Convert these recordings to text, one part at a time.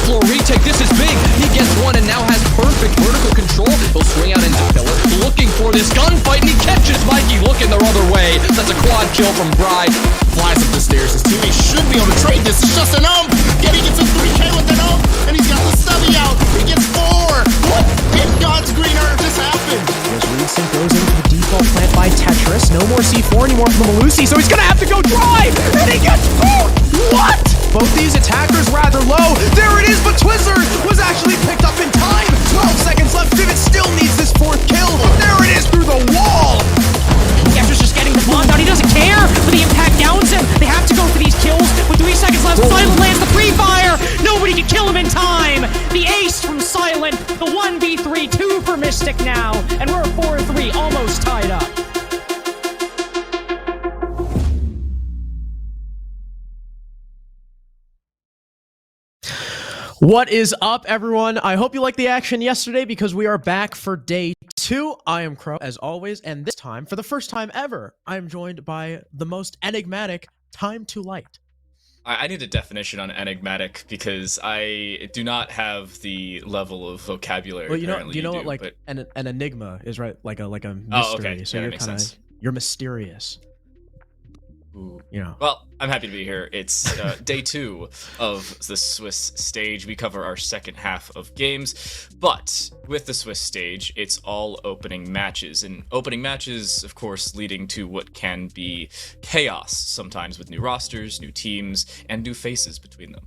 floor retake. This is big. He gets one and now has perfect vertical control. He'll swing out into pillar, looking for this gunfight, and he catches Mikey looking the other way. That's a quad kill from Bride. Flies up the stairs. His teammate should be able to trade this. It's just an ump. Getty gets a 3K with an ump, and he's got the stubby out. He gets 4. What in God's green earth just happened? As Resync goes into the default plant by Tetris. No more C4 anymore from the Malusi, so he's gonna have to go drive, and he gets 4. What? Both these attackers rather low. There it is, but Twizzler was actually picked up in time. 12 seconds left. Vivid still needs this 4th kill. There it is through the wall. After's just getting the bomb down. He doesn't care, but the impact downs him. They have to go for these kills. With 3 seconds left, Silent lands the pre-fire. Nobody can kill him in time. The ace from Silent. The 1v3, 2 for Mystic now. And we're 4-3, almost tied up. What is up, everyone? I hope you liked the action yesterday because we are back for day 2. I am Crow, as always, and this time, for the first time ever, I am joined by the most enigmatic Time to Light. I need a definition on enigmatic because I do not have the level of vocabulary. Well, you know, apparently do you know what but... like an enigma is, right? Like a mystery. Oh, okay. So yeah, you're makes kind of sense. you're mysterious. Ooh. You know. Well, I'm happy to be here. It's day 2 of the Swiss stage. We cover our second half of games, but with the Swiss stage, it's all opening matches, and opening matches, of course, leading to what can be chaos, sometimes with new rosters, new teams, and new faces between them.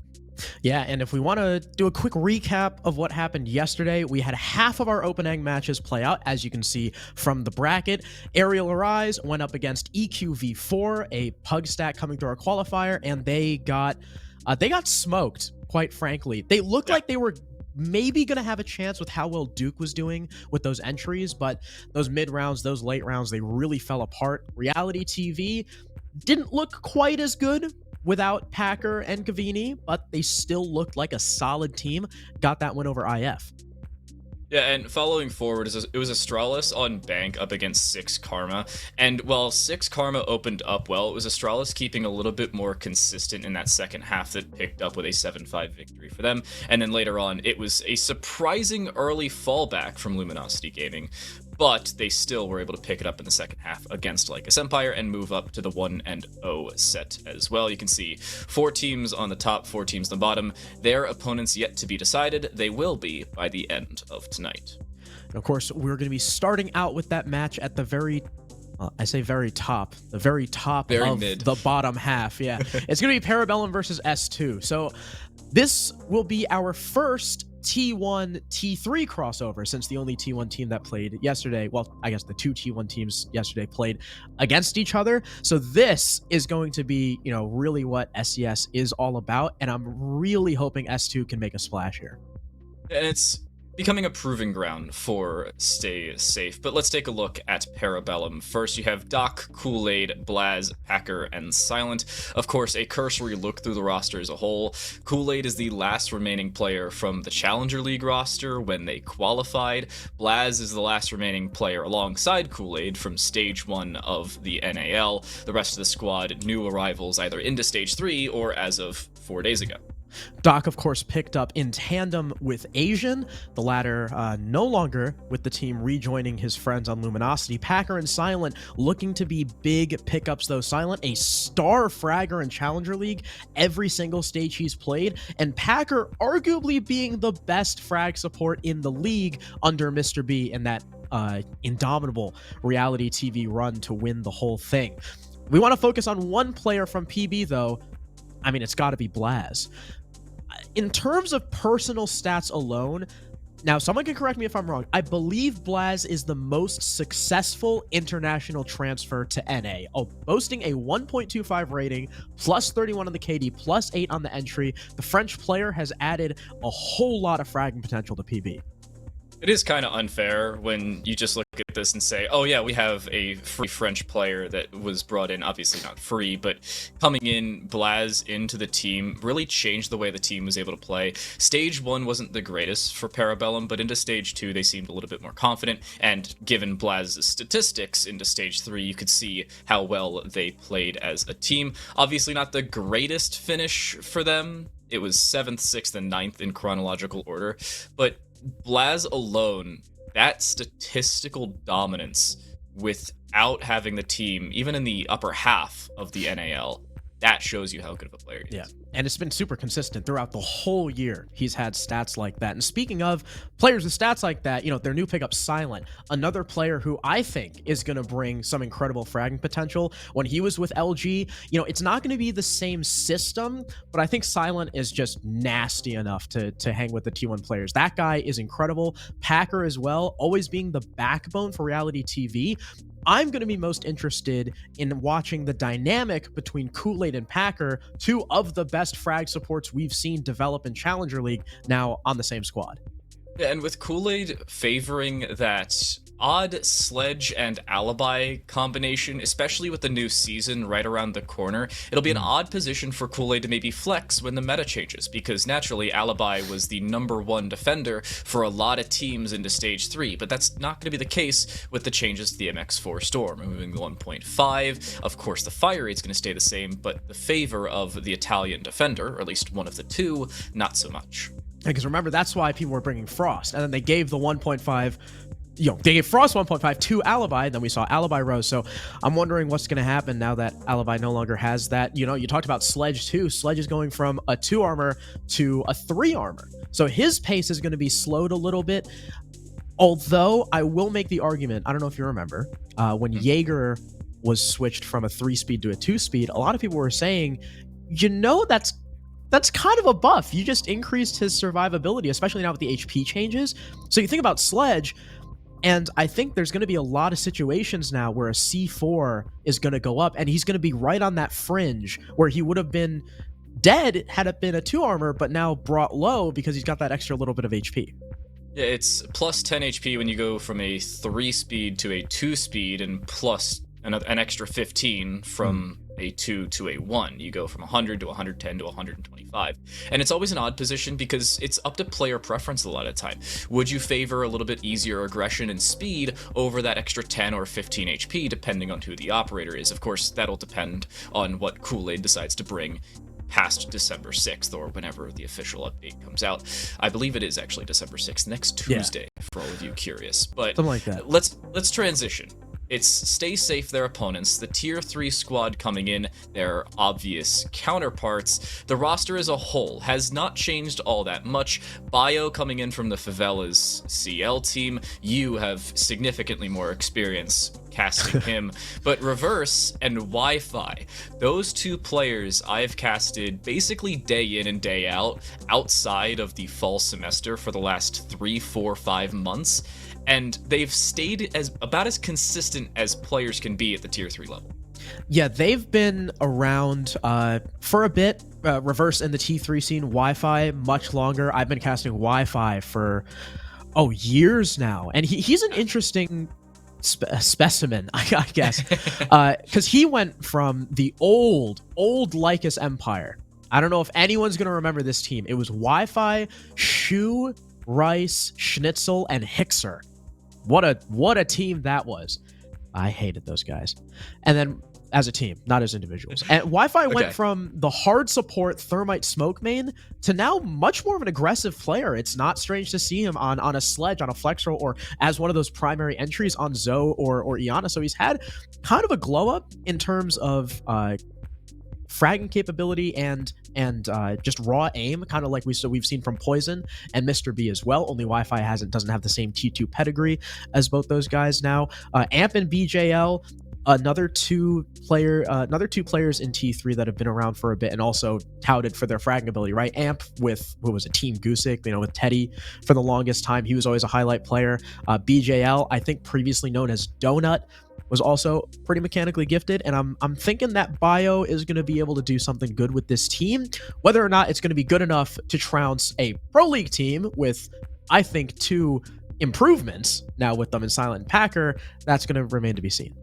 Yeah, and if we want to do a quick recap of what happened yesterday, we had half of our opening matches play out, as you can see from the bracket. Aerial Arise went up against EQV4, a pug stack coming through our qualifier, and they got smoked, quite frankly. They looked like they were maybe going to have a chance with how well Duke was doing with those entries, but those mid rounds, those late rounds, they really fell apart. Reality TV didn't look quite as good without Packer and Cavini, but they still looked like a solid team. Got that win over IF. Yeah, and following forward, it was Astralis on Bank up against 6 Karma, and while 6 Karma opened up well, it was Astralis keeping a little bit more consistent in that second half that picked up with a 7-5 victory for them, and then later on, it was a surprising early fallback from Luminosity Gaming, but they still were able to pick it up in the second half against Lycus Empire and move up to the 1-0 set as well. You can see 4 teams on the top, 4 teams on the bottom. Their opponents yet to be decided. They will be by the end of tonight. And of course, we're going to be starting out with that match at the very top of mid. the bottom half. Yeah, it's going to be Parabellum versus S2. So this will be our first T1 T3 crossover, since the only T1 team that played yesterday, well, I guess the 2 T1 teams yesterday played against each other. So this is going to be, you know, really what SCS is all about, and I'm really hoping S2 can make a splash here. And it's becoming a proving ground for Stay Safe. But let's take a look at Parabellum. First, you have Doc, Kool-Aid, Blaz, Packer, and Silent. Of course, a cursory look through the roster as a whole. Kool-Aid is the last remaining player from the Challenger League roster when they qualified. Blaz is the last remaining player alongside Kool-Aid from Stage 1 of the NAL. The rest of the squad, new arrivals either into Stage 3 or as of 4 days ago. Doc, of course, picked up in tandem with Asian, the latter no longer with the team, rejoining his friends on Luminosity. Packer and Silent looking to be big pickups, though. Silent, a star fragger in Challenger League every single stage he's played, and Packer arguably being the best frag support in the league under Mr. B in that indomitable reality TV run to win the whole thing. We want to focus on one player from PB, though. I mean, it's got to be Blaz. In terms of personal stats alone, now someone can correct me if I'm wrong, I believe Blaz is the most successful international transfer to NA, boasting a 1.25 rating, plus 31 on the KD, plus 8 on the entry. The French player has added a whole lot of fragging potential to PB. It is kind of unfair when you just look at this and say, oh yeah, we have a free French player that was brought in, obviously not free, but coming in, Blaz into the team really changed the way the team was able to play. Stage 1 wasn't the greatest for Parabellum, but into Stage 2 they seemed a little bit more confident, and given Blaz's statistics into Stage 3, you could see how well they played as a team. Obviously not the greatest finish for them it was 7th, 6th, and 9th in chronological order. But Blaz alone, that statistical dominance without having the team even in the upper half of the NAL, that shows you how good of a player he is. And it's been super consistent throughout the whole year. He's had stats like that. And speaking of players with stats like that, their new pickup, Silent, another player who I think is going to bring some incredible fragging potential. When he was with LG, it's not going to be the same system, but I think Silent is just nasty enough to hang with the T1 players. That guy is incredible. Packer as well, always being the backbone for reality TV. I'm going to be most interested in watching the dynamic between Kool-Aid and Packer, two of the best frag supports we've seen develop in Challenger League, now on the same squad. Yeah, and with Kool-Aid favoring that odd Sledge and Alibi combination, especially with the new season right around the corner, it'll be an odd position for Kool-Aid to maybe flex when the meta changes, because naturally Alibi was the #1 defender for a lot of teams into Stage 3, but that's not going to be the case with the changes to the MX4 Storm, removing the 1.5. Of course, the fire rate's going to stay the same, but the favor of the Italian defender, or at least one of the two, not so much. Because remember, that's why people were bringing Frost, and then they gave the 1.5, they gave Frost 1.5 to Alibi, and then we saw Alibi Rose. So I'm wondering what's going to happen now that Alibi no longer has that. You talked about Sledge too. Sledge is going from a 2 armor to a 3 armor. So his pace is going to be slowed a little bit. Although I will make the argument, I don't know if you remember, when Jaeger was switched from a 3-speed to a 2-speed, a lot of people were saying, that's kind of a buff. You just increased his survivability, especially now with the HP changes. So you think about Sledge, and I think there's going to be a lot of situations now where a C4 is going to go up, and he's going to be right on that fringe where he would have been dead had it been a 2 armor, but now brought low because he's got that extra little bit of HP. Yeah, it's plus 10 HP when you go from a 3-speed to a 2-speed, and plus an extra 15 from a 2 to a 1. You go from 100 to 110 to 125. And it's always an odd position because it's up to player preference a lot of time. Would you favor a little bit easier aggression and speed over that extra 10 or 15 HP, depending on who the operator is? Of course, that'll depend on what Kool-Aid decides to bring past December 6th, or whenever the official update comes out. I believe it is actually December 6th, next Tuesday, for all of you curious. But something like that. Let's transition. It's stay safe their opponents, the tier 3 squad coming in, their obvious counterparts. The roster as a whole has not changed all that much. Bio coming in from the Favelas CL team, you have significantly more experience casting him. But Reverse and Wi-Fi, those two players I've casted basically day in and day out, outside of the fall semester for the last 3, 4, 5 months. And they've stayed about as consistent as players can be at the tier 3 level. Yeah, they've been around for a bit. Reverse in the T3 scene, Wi-Fi much longer. I've been casting Wi-Fi for years now, and he's an interesting specimen, I guess, because he went from the old Lycus Empire. I don't know if anyone's gonna remember this team. It was Wi-Fi, Shu, Rice, Schnitzel, and Hixer. What a team that was. I hated those guys. And then as a team, not as individuals. And Wi-Fi went from the hard support Thermite smoke main to now much more of an aggressive player. It's not strange to see him on a Sledge, on a Flex roll, or as one of those primary entries on Zoe or Iana. So he's had kind of a glow up in terms of fragging capability and just raw aim, kind of like we've seen from Poison and Mr. B as well. Only Wi-Fi doesn't have the same T2 pedigree as both those guys now. Amp and BJL, another two players in T3 that have been around for a bit and also touted for their fragging ability, right? Amp with Team Gusick, with Teddy for the longest time. He was always a highlight player. BJL, I think previously known as Donut, was also pretty mechanically gifted, and I'm thinking that Bio is going to be able to do something good with this team. Whether or not it's going to be good enough to trounce a Pro League team with, I think, 2 improvements now with them in Silent and Packer, that's going to remain to be seen.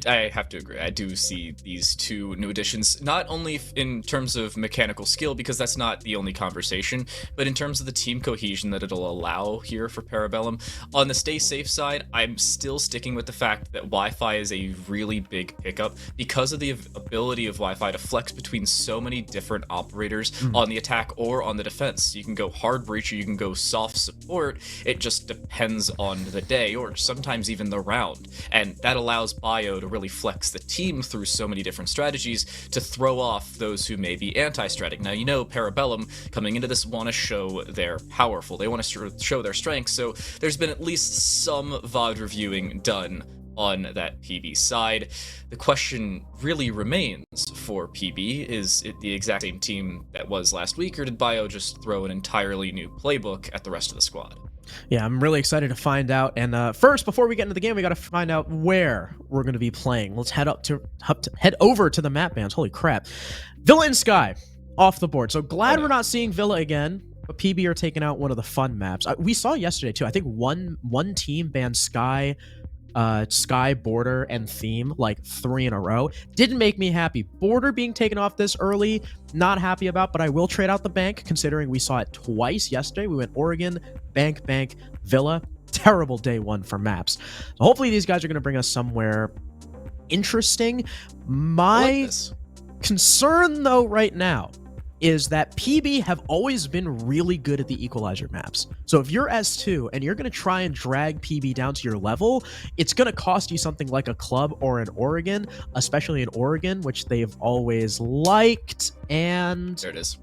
I have to agree. I do see these two new additions, not only in terms of mechanical skill, because that's not the only conversation, but in terms of the team cohesion that it'll allow here for Parabellum. On the stay safe side, I'm still sticking with the fact that Wi-Fi is a really big pickup because of the ability of Wi-Fi to flex between so many different operators on the attack or on the defense. You can go hard breacher, you can go soft support. It just depends on the day or sometimes even the round. And that allows Bio to really flex the team through so many different strategies to throw off those who may be anti-stratic. Now, you know, Parabellum coming into this want to show they're powerful. They want to show their strength. So there's been at least some VOD reviewing done on that PB side. The question really remains for PB, is it the exact same team that was last week, or did Bio just throw an entirely new playbook at the rest of the squad? Yeah, I'm really excited to find out. And first, before we get into the game, we got to find out where we're going to be playing. Let's head over to the map bans. Holy crap. Villa and Sky off the board. So glad we're not seeing Villa again, but PB are taking out one of the fun maps. We saw yesterday too. I think one team banned Sky, Border, and Theme like 3 in a row. Didn't make me happy. Border being taken off this early, not happy about, but I will trade out the bank considering we saw it twice yesterday. We went Oregon, bank, Villa. Terrible day one for maps. So hopefully these guys are going to bring us somewhere interesting. My concern though right now is that PB have always been really good at the equalizer maps. So if you're S2 and you're going to try and drag PB down to your level, it's going to cost you something like a club or an Oregon, especially in Oregon, which they've always liked. And there it is.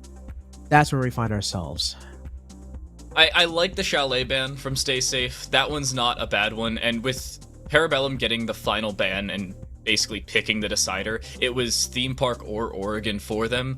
That's where we find ourselves. I like the Chalet ban from Stay Safe. That one's not a bad one. And with Parabellum getting the final ban and basically picking the decider, it was Theme Park or Oregon for them.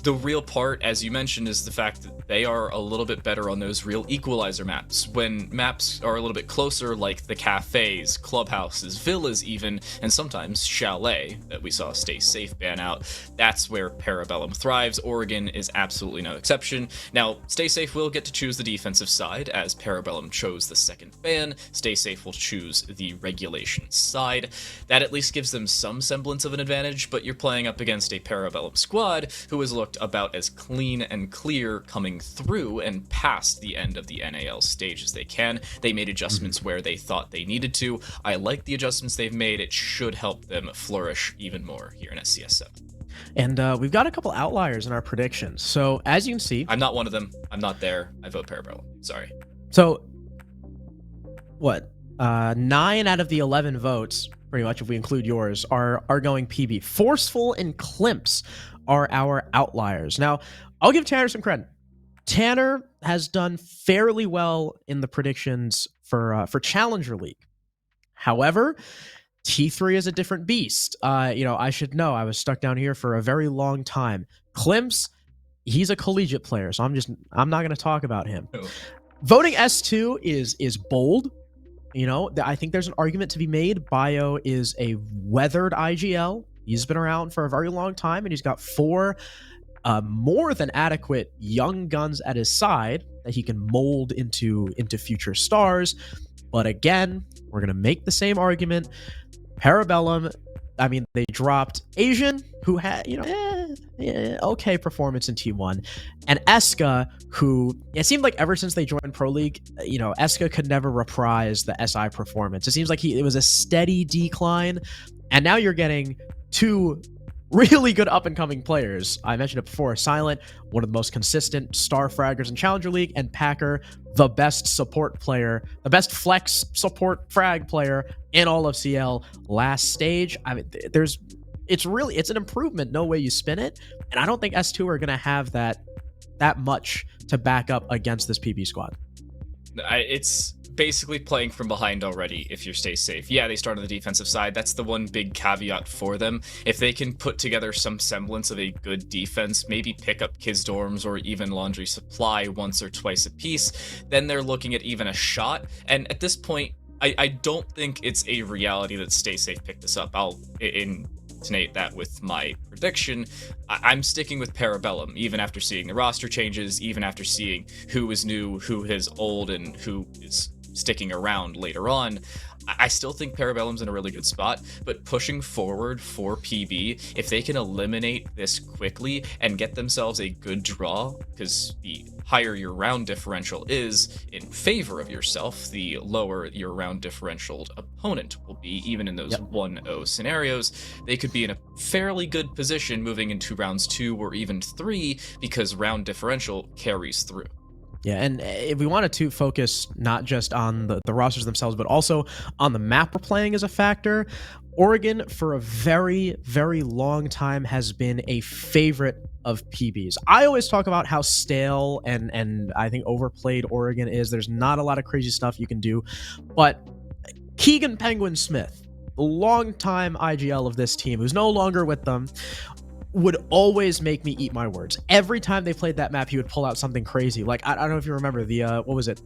The real part, as you mentioned, is the fact that they are a little bit better on those real equalizer maps. When maps are a little bit closer, like the cafes, clubhouses, villas even, and sometimes Chalet, that we saw Stay Safe ban out, that's where Parabellum thrives. Oregon is absolutely no exception. Now, Stay Safe will get to choose the defensive side, as Parabellum chose the second ban. Stay Safe will choose the regulation side. That at least gives them some semblance of an advantage, but you're playing up against a Parabellum squad who has looked about as clean and clear coming through and past the end of the NAL stage as they can. They made adjustments where they thought they needed to. I like the adjustments they've made. It should help them flourish even more here in SCS7. And we've got a couple outliers in our predictions. So as you can see, I'm not one of them. I'm not there. I vote Parabellum. Sorry. So what? 9 out of the 11 votes, pretty much if we include yours, are going PB. Forceful and Climps are our outliers. Now, I'll give Tanner some credit. Tanner has done fairly well in the predictions for Challenger League. However, T3 is a different beast. I should know. I was stuck down here for a very long time. Climps, he's a collegiate player, so I'm not going to talk about him. Oh. Voting S2 is bold. I think there's an argument to be made. Bio is a weathered IGL. He's been around for a very long time, and he's got 4 more than adequate young guns at his side that he can mold into future stars. But again, we're going to make the same argument. Parabellum, I mean, they dropped Asian, who had, okay performance in T1, and Eska, who, it seemed like ever since they joined Pro League, Eska could never reprise the SI performance. It seems like it was a steady decline, and now you're getting 2 really good up-and-coming players. I mentioned it before. Silent, one of the most consistent star fraggers in Challenger League, and Packer, the best support player, the best flex support frag player in all of CL last stage. I mean, it's an improvement, no way you spin it, and I don't think S2 are going to have that much to back up against this PB squad. It's basically playing from behind already if you stay safe. Yeah, they start on the defensive side. That's the one big caveat for them. If they can put together some semblance of a good defense, maybe pick up kids' dorms or even laundry supply once or twice a piece, then they're looking at even a shot. And at this point, I don't think it's a reality that Stay Safe picked this up. I'll intonate that with my prediction. I'm sticking with Parabellum, even after seeing the roster changes, even after seeing who is new, who is old, and who is sticking around later on. I still think Parabellum's in a really good spot, but pushing forward for PB, if they can eliminate this quickly and get themselves a good draw, because the higher your round differential is in favor of yourself, the lower your round differential opponent will be, even in those 1-0 scenarios. They could be in a fairly good position moving into rounds 2 or even 3, because round differential carries through. Yeah, and if we wanted to focus not just on the rosters themselves, but also on the map we're playing as a factor, Oregon for a very, very long time has been a favorite of PB's. I always talk about how stale and I think overplayed Oregon is. There's not a lot of crazy stuff you can do, but Keegan Penguin Smith, the longtime IGL of this team, who's no longer with them, would always make me eat my words. Every time they played that map, he would pull out something crazy. Like, I don't know if you remember the, what was it?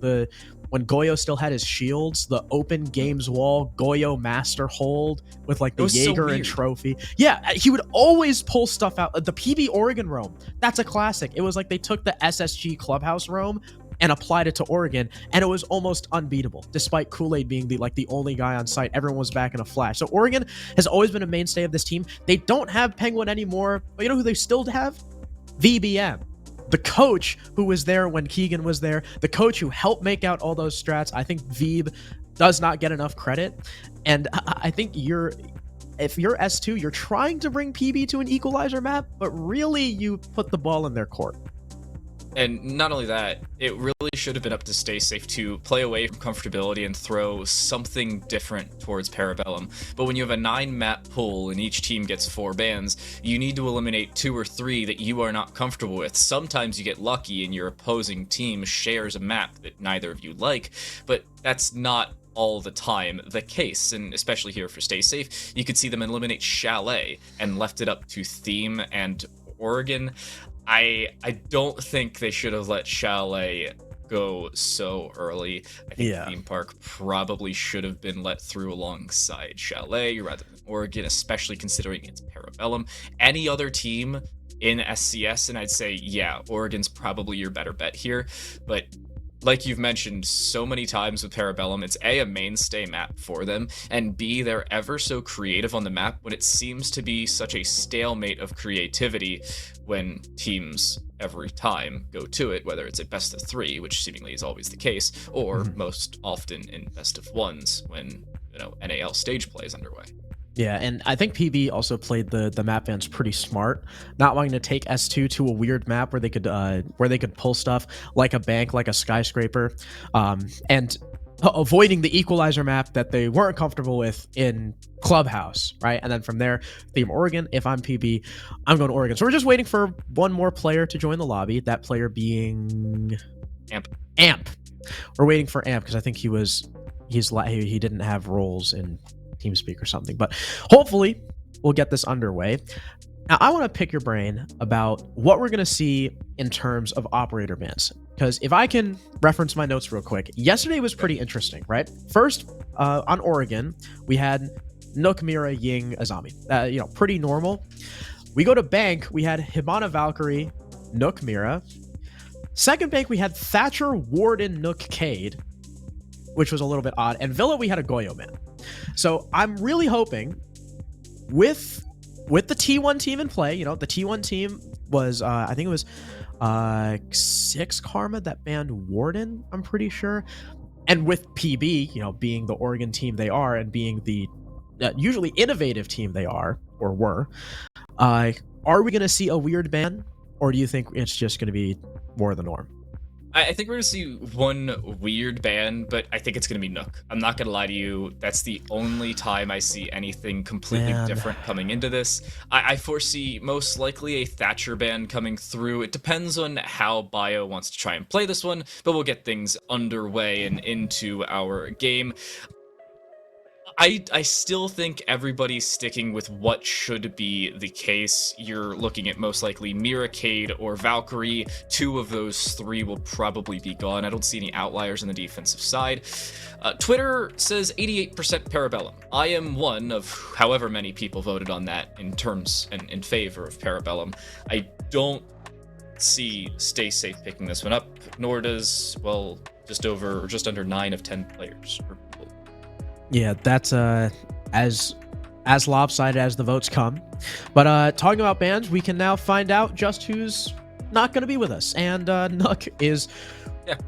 When Goyo still had his shields, the open games wall, Goyo master hold with like the Jaeger and trophy. Yeah, he would always pull stuff out. The PB Oregon roam, that's a classic. It was like they took the SSG clubhouse roam and applied it to Oregon, and it was almost unbeatable, despite Kool-Aid being the only guy on site. Everyone was back in a flash. So Oregon has always been a mainstay of this team. They don't have Penguin anymore, but you know who they still have? VBM. The coach who was there when Keegan was there, the coach who helped make out all those strats. I think Veeb does not get enough credit, and I think if you're S2, you're trying to bring PB to an equalizer map, but really you put the ball in their court. And not only that, it really should have been up to Stay Safe to play away from comfortability and throw something different towards Parabellum. But when you have a 9-map pool and each team gets 4 bans, you need to eliminate 2 or 3 that you are not comfortable with. Sometimes you get lucky and your opposing team shares a map that neither of you like, but that's not all the time the case, and especially here for Stay Safe, you could see them eliminate Chalet and left it up to Theme and Oregon. I don't think they should have let Chalet go so early. I think Theme Park probably should have been let through alongside Chalet rather than Oregon, especially considering it's Parabellum. Any other team in SCS, and I'd say, yeah, Oregon's probably your better bet here, but like you've mentioned so many times with Parabellum, it's A, mainstay map for them, and B, they're ever so creative on the map when it seems to be such a stalemate of creativity when teams every time go to it, whether it's a best of 3, which seemingly is always the case, or most often in best of 1s when, NAL stage play is underway. Yeah, and I think PB also played the map bans pretty smart, not wanting to take S2 to a weird map where they could pull stuff like a bank, like a skyscraper, and avoiding the equalizer map that they weren't comfortable with in Clubhouse, right? And then from there, Theme Oregon. If I'm PB, I'm going to Oregon. So we're just waiting for one more player to join the lobby. That player being Amp. We're waiting for Amp because I think he didn't have roles in TeamSpeak or something, but hopefully we'll get this underway. Now, I want to pick your brain about what we're going to see in terms of operator bans, because if I can reference my notes real quick, yesterday was pretty interesting, right? First, on Oregon, we had Nook, Mira, Ying, Azami. Pretty normal. We go to Bank, we had Hibana, Valkyrie, Nook, Mira. Second Bank, we had Thatcher, Warden, Nook, Cade, which was a little bit odd. And Villa, we had a Goyo man. So I'm really hoping with the T1 team in play, the T1 team was, I think it was 6 Karma that banned Warden, I'm pretty sure. And with PB, being the Oregon team they are and being the usually innovative team they are, or were, are we going to see a weird ban? Or do you think it's just going to be more the norm? I think we're going to see one weird ban, but I think it's going to be Nook. I'm not going to lie to you. That's the only time I see anything completely different coming into this. I foresee most likely a Thatcher ban coming through. It depends on how Bio wants to try and play this one, but we'll get things underway and into our game. I still think everybody's sticking with what should be the case. You're looking at most likely Miracade or Valkyrie. 2 of those 3 will probably be gone. I don't see any outliers on the defensive side. Twitter says 88% Parabellum. I am one of however many people voted on that in terms and in favor of Parabellum. I don't see Stay Safe picking this one up, nor does just over or just under 9 of 10 players. Yeah, that's as lopsided as the votes come. But talking about bans, we can now find out just who's not going to be with us. And Nook is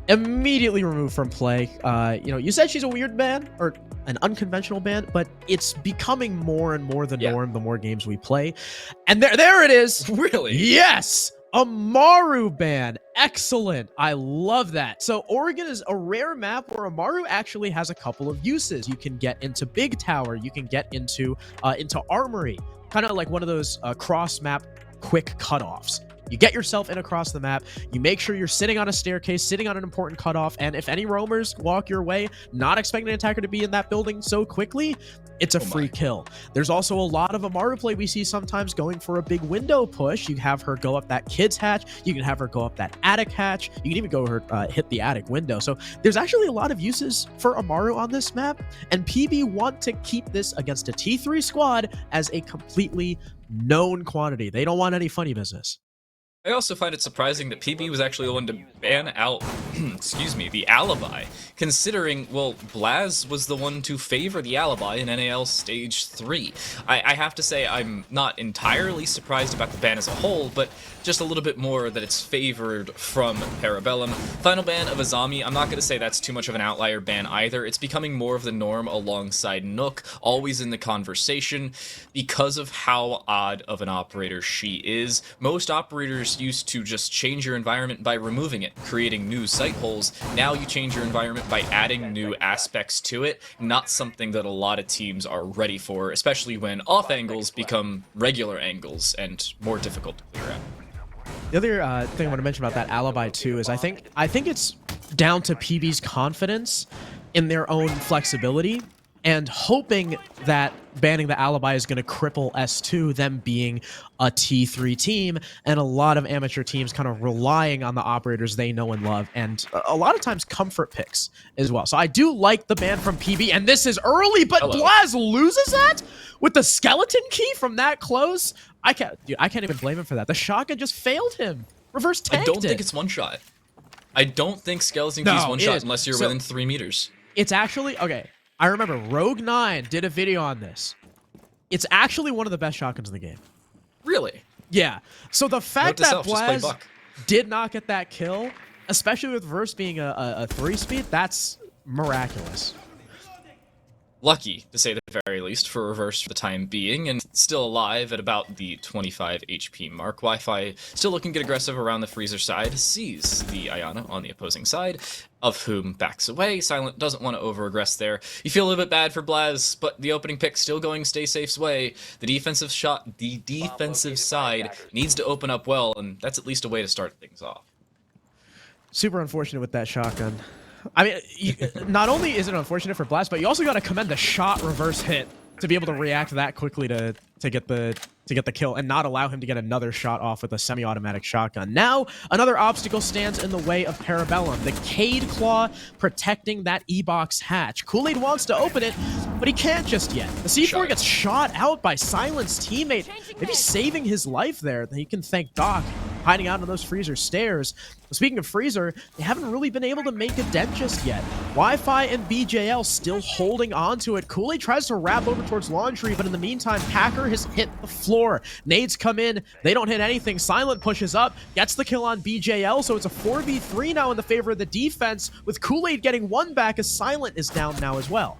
immediately removed from play. You said she's a weird ban or an unconventional ban, but it's becoming more and more the norm the more games we play. And there it is. Really? Yes. Amaru ban. Excellent. I love that. So Oregon is a rare map where Amaru actually has a couple of uses. You can get into Big Tower. You can get into Armory. Kind of like one of those cross-map quick cutoffs. You get yourself in across the map, you make sure you're sitting on a staircase, sitting on an important cutoff, and if any roamers walk your way, not expecting an attacker to be in that building so quickly, it's a free kill. There's also a lot of Amaru play we see sometimes going for a big window push. You have her go up that kid's hatch, you can have her go up that attic hatch, you can even go her hit the attic window. So there's actually a lot of uses for Amaru on this map, and PB want to keep this against a T3 squad as a completely known quantity. They don't want any funny business. I also find it surprising that PB was actually the one to ban out, the alibi, considering, well, Blaz was the one to favor the alibi in NAL Stage 3. I have to say I'm not entirely surprised about the ban as a whole, but just a little bit more that it's favored from Parabellum. Final ban of Azami, I'm not going to say that's too much of an outlier ban either. It's becoming more of the norm alongside Nook, always in the conversation, because of how odd of an operator she is. Most operators used to just change your environment by removing it, creating new sight holes. Now you change your environment by adding new aspects to it, not something that a lot of teams are ready for, especially when off angles become regular angles and more difficult to clear out. The other thing I want to mention about that alibi too is I think it's down to PB's confidence in their own flexibility and hoping that banning the alibi is going to cripple S2, them being a T3 team, and a lot of amateur teams kind of relying on the operators they know and love, and a lot of times comfort picks as well. So I do like the ban from PB, and this is early, but Blaz loses that with the skeleton key from that close. I can't even blame him for that. The shotgun just failed him. Reverse tanked it. I don't think it's one shot. I don't think skeleton key is one shot unless you're within 3 meters. It's actually, okay, I remember Rogue9 did a video on this. It's actually one of the best shotguns in the game. Really? Yeah. So the fact that Blaz did not get that kill, especially with Verse being a 3-speed, that's miraculous. Lucky, to say the very least, for Reverse for the time being, and still alive at about the 25 HP mark. Wi-Fi still looking to get aggressive around the freezer side, sees the Ayana on the opposing side, of whom backs away. Silent doesn't want to over-aggress there. You feel a little bit bad for Blaz, but the opening pick still going Stay Safe's way. The defensive side needs to open up well, and that's at least a way to start things off. Super unfortunate with that shotgun. I mean, not only is it unfortunate for Blast, but you also got to commend the shot reverse hit to be able to react that quickly to get the kill and not allow him to get another shot off with a semi-automatic shotgun. Now, another obstacle stands in the way of Parabellum. The Cade Claw protecting that E-box hatch. Kool-Aid wants to open it, but he can't just yet. The C4 gets shot out by Silent's teammate, maybe saving his life there. He can thank Doc hiding out on those freezer stairs. Speaking of freezer, they haven't really been able to make a dent just yet. Wi-Fi and BJL still holding on to it. Kool-Aid tries to wrap over towards Laundry, but in the meantime, Packer has hit the floor. Nades come in, they don't hit anything. Silent pushes up, gets the kill on BJL, so it's a 4v3 now in the favor of the defense, with Kool-Aid getting one back as Silent is down now as well.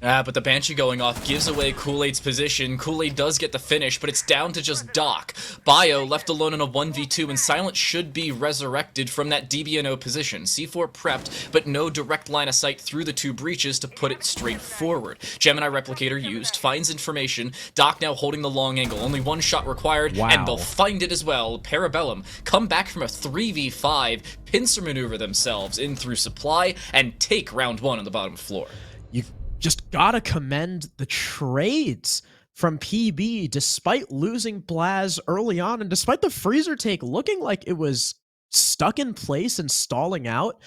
But the Banshee going off gives away Kool-Aid's position. Kool-Aid does get the finish, but it's down to just Doc. Bio left alone in a 1v2, and Silent should be resurrected from that DBNO position. C4 prepped, but no direct line of sight through the two breaches to put it straight forward. Gemini Replicator used, finds information. Doc now holding the long angle. Only one shot required, and they'll find it as well. Parabellum come back from a 3v5, pincer maneuver themselves in through supply, and take round one on the bottom floor. You've just gotta commend the trades from PB despite losing Blaz early on, and despite the freezer take looking like it was stuck in place and stalling out.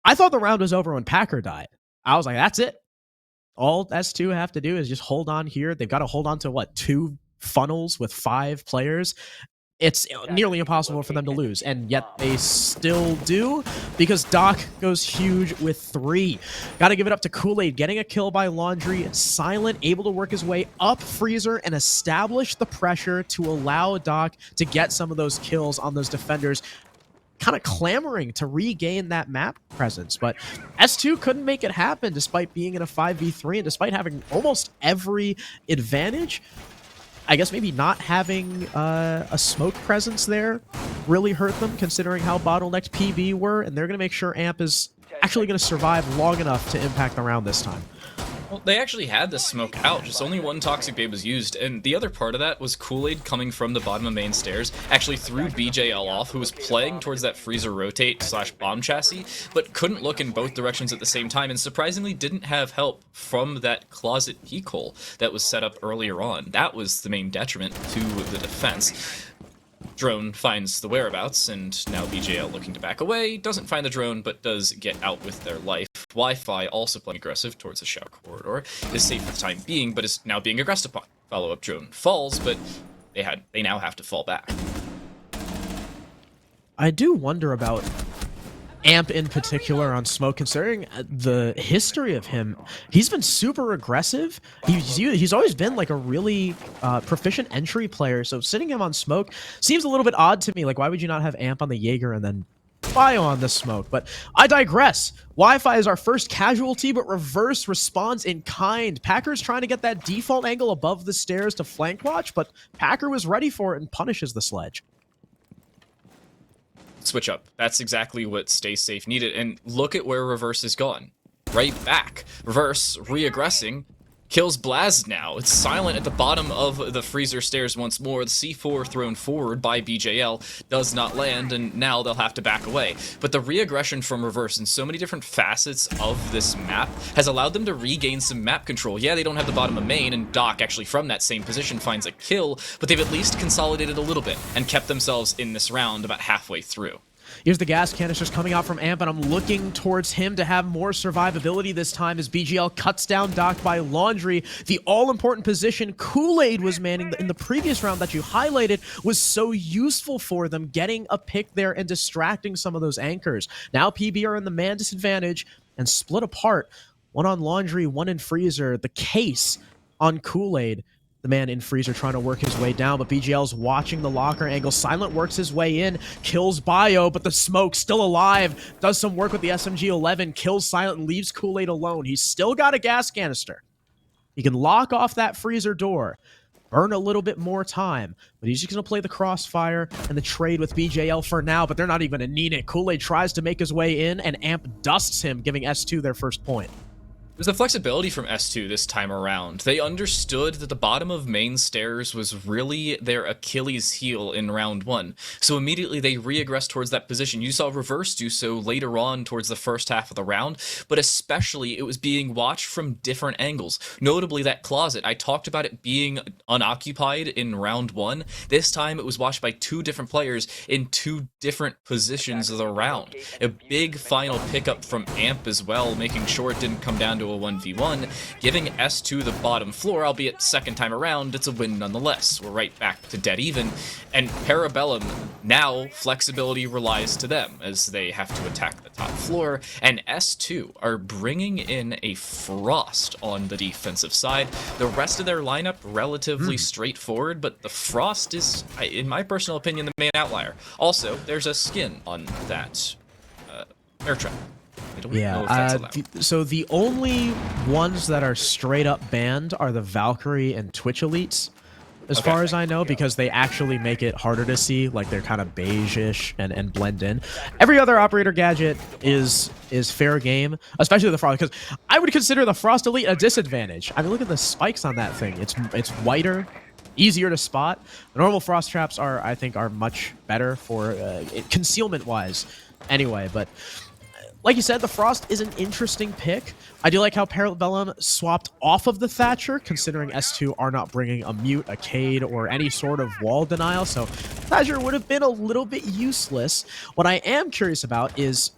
I thought the round was over when Packer died. I was like, that's it. All S2 have to do is just hold on here. They've got to hold on to, what, 2 funnels with 5 players. it's nearly impossible for them to lose, and yet they still do, because Doc goes huge with 3. Gotta give it up to Kool-Aid, getting a kill by Laundry. Silent able to work his way up Freezer and establish the pressure to allow Doc to get some of those kills on those defenders, kind of clamoring to regain that map presence. But S2 couldn't make it happen despite being in a 5v3 and despite having almost every advantage. I guess maybe not having a smoke presence there really hurt them, considering how bottlenecked PB were, and they're going to make sure AMP is actually going to survive long enough to impact the round this time. Well, they actually had the smoke out, just only one Toxic Babe was used, and the other part of that was Kool-Aid coming from the bottom of main stairs, actually threw BJL off, who was playing towards that freezer rotate / bomb chassis, but couldn't look in both directions at the same time, and surprisingly didn't have help from that closet peek hole that was set up earlier on. That was the main detriment to the defense. Drone finds the whereabouts, and now BJL looking to back away, doesn't find the drone, but does get out with their life. Wi-Fi, also playing aggressive towards the shower corridor, is safe for the time being, but is now being aggressed upon. Follow-up drone falls, but they now have to fall back. I do wonder about AMP in particular on smoke, considering the history of him. He's been super aggressive. He's always been like a really proficient entry player, so sitting him on smoke seems a little bit odd to me. Like, why would you not have AMP on the Jaeger and then Bio on the smoke? But I digress. Wi-Fi is our first casualty, but reverse response in kind. Packer's trying to get that default angle above the stairs to flank watch, but Packer was ready for it and punishes the sledge. Switch up. That's exactly what Stay Safe needed, and look at where Reverse has gone. Right back. Reverse, re-aggressing, kills Blaz now. It's Silent at the bottom of the freezer stairs once more. The C4 thrown forward by BJL does not land, and now they'll have to back away. But the re-aggression from Reverse in so many different facets of this map has allowed them to regain some map control. Yeah, they don't have the bottom of main, and Doc actually from that same position finds a kill, but they've at least consolidated a little bit and kept themselves in this round about halfway through. Here's the gas canisters coming out from AMP, and I'm looking towards him to have more survivability this time as BGL cuts down Doc by Laundry. The all-important position Kool-Aid was manning in the previous round that you highlighted was so useful for them, getting a pick there and distracting some of those anchors. Now PB are in the man disadvantage and split apart. One on Laundry, one in Freezer. The case on Kool-Aid. The man in Freezer trying to work his way down, but BGL's watching the locker angle. Silent works his way in, kills Bio, but the smoke still alive. Does some work with the SMG-11, kills Silent, and leaves Kool-Aid alone. He's still got a gas canister. He can lock off that freezer door, burn a little bit more time, but he's just going to play the crossfire and the trade with BJL for now, but they're not even going to need it. Kool-Aid tries to make his way in, and AMP dusts him, giving S2 their first point. There's the flexibility from S2 this time around. They understood that the bottom of main stairs was really their Achilles heel in round 1, so immediately they re-aggressed towards that position. You saw Reverse do so later on towards the first half of the round, but especially it was being watched from different angles. Notably that closet, I talked about it being unoccupied in round 1. This time it was watched by 2 different players in 2 different positions of the round. A big final pickup from AMP as well, making sure it didn't come down to a 1v1, giving S2 the bottom floor, albeit second time around, it's a win nonetheless. We're right back to dead even, and Parabellum, now flexibility relies to them as they have to attack the top floor, and S2 are bringing in a Frost on the defensive side. The rest of their lineup relatively straightforward, but the Frost is, in my personal opinion, the main outlier. Also, there's a skin on that air trap. So the only ones that are straight up banned are the Valkyrie and Twitch elites, as far as I know, because they actually make it harder to see. Like, they're kind of beige-ish and blend in. Every other operator gadget is fair game, especially the Frost, because I would consider the Frost Elite a disadvantage. I mean, look at the spikes on that thing. It's whiter, easier to spot. The normal Frost traps I think are much better for concealment-wise anyway, but like you said, the Frost is an interesting pick. I do like how Parabellum swapped off of the Thatcher, considering S2 are not bringing a Mute, a Cade, or any sort of wall denial, so Thatcher would have been a little bit useless. What I am curious about is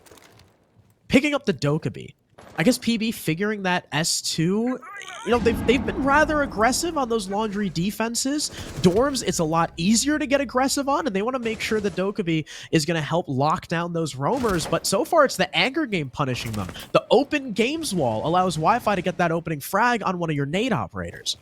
picking up the Dokkaebi. I guess PB figuring that S2, you know, they've been rather aggressive on those laundry defenses. Dorms, it's a lot easier to get aggressive on, and they want to make sure that Dokkaebi is going to help lock down those roamers, but so far it's the anger game punishing them. The open games wall allows Wi-Fi to get that opening frag on one of your nade operators.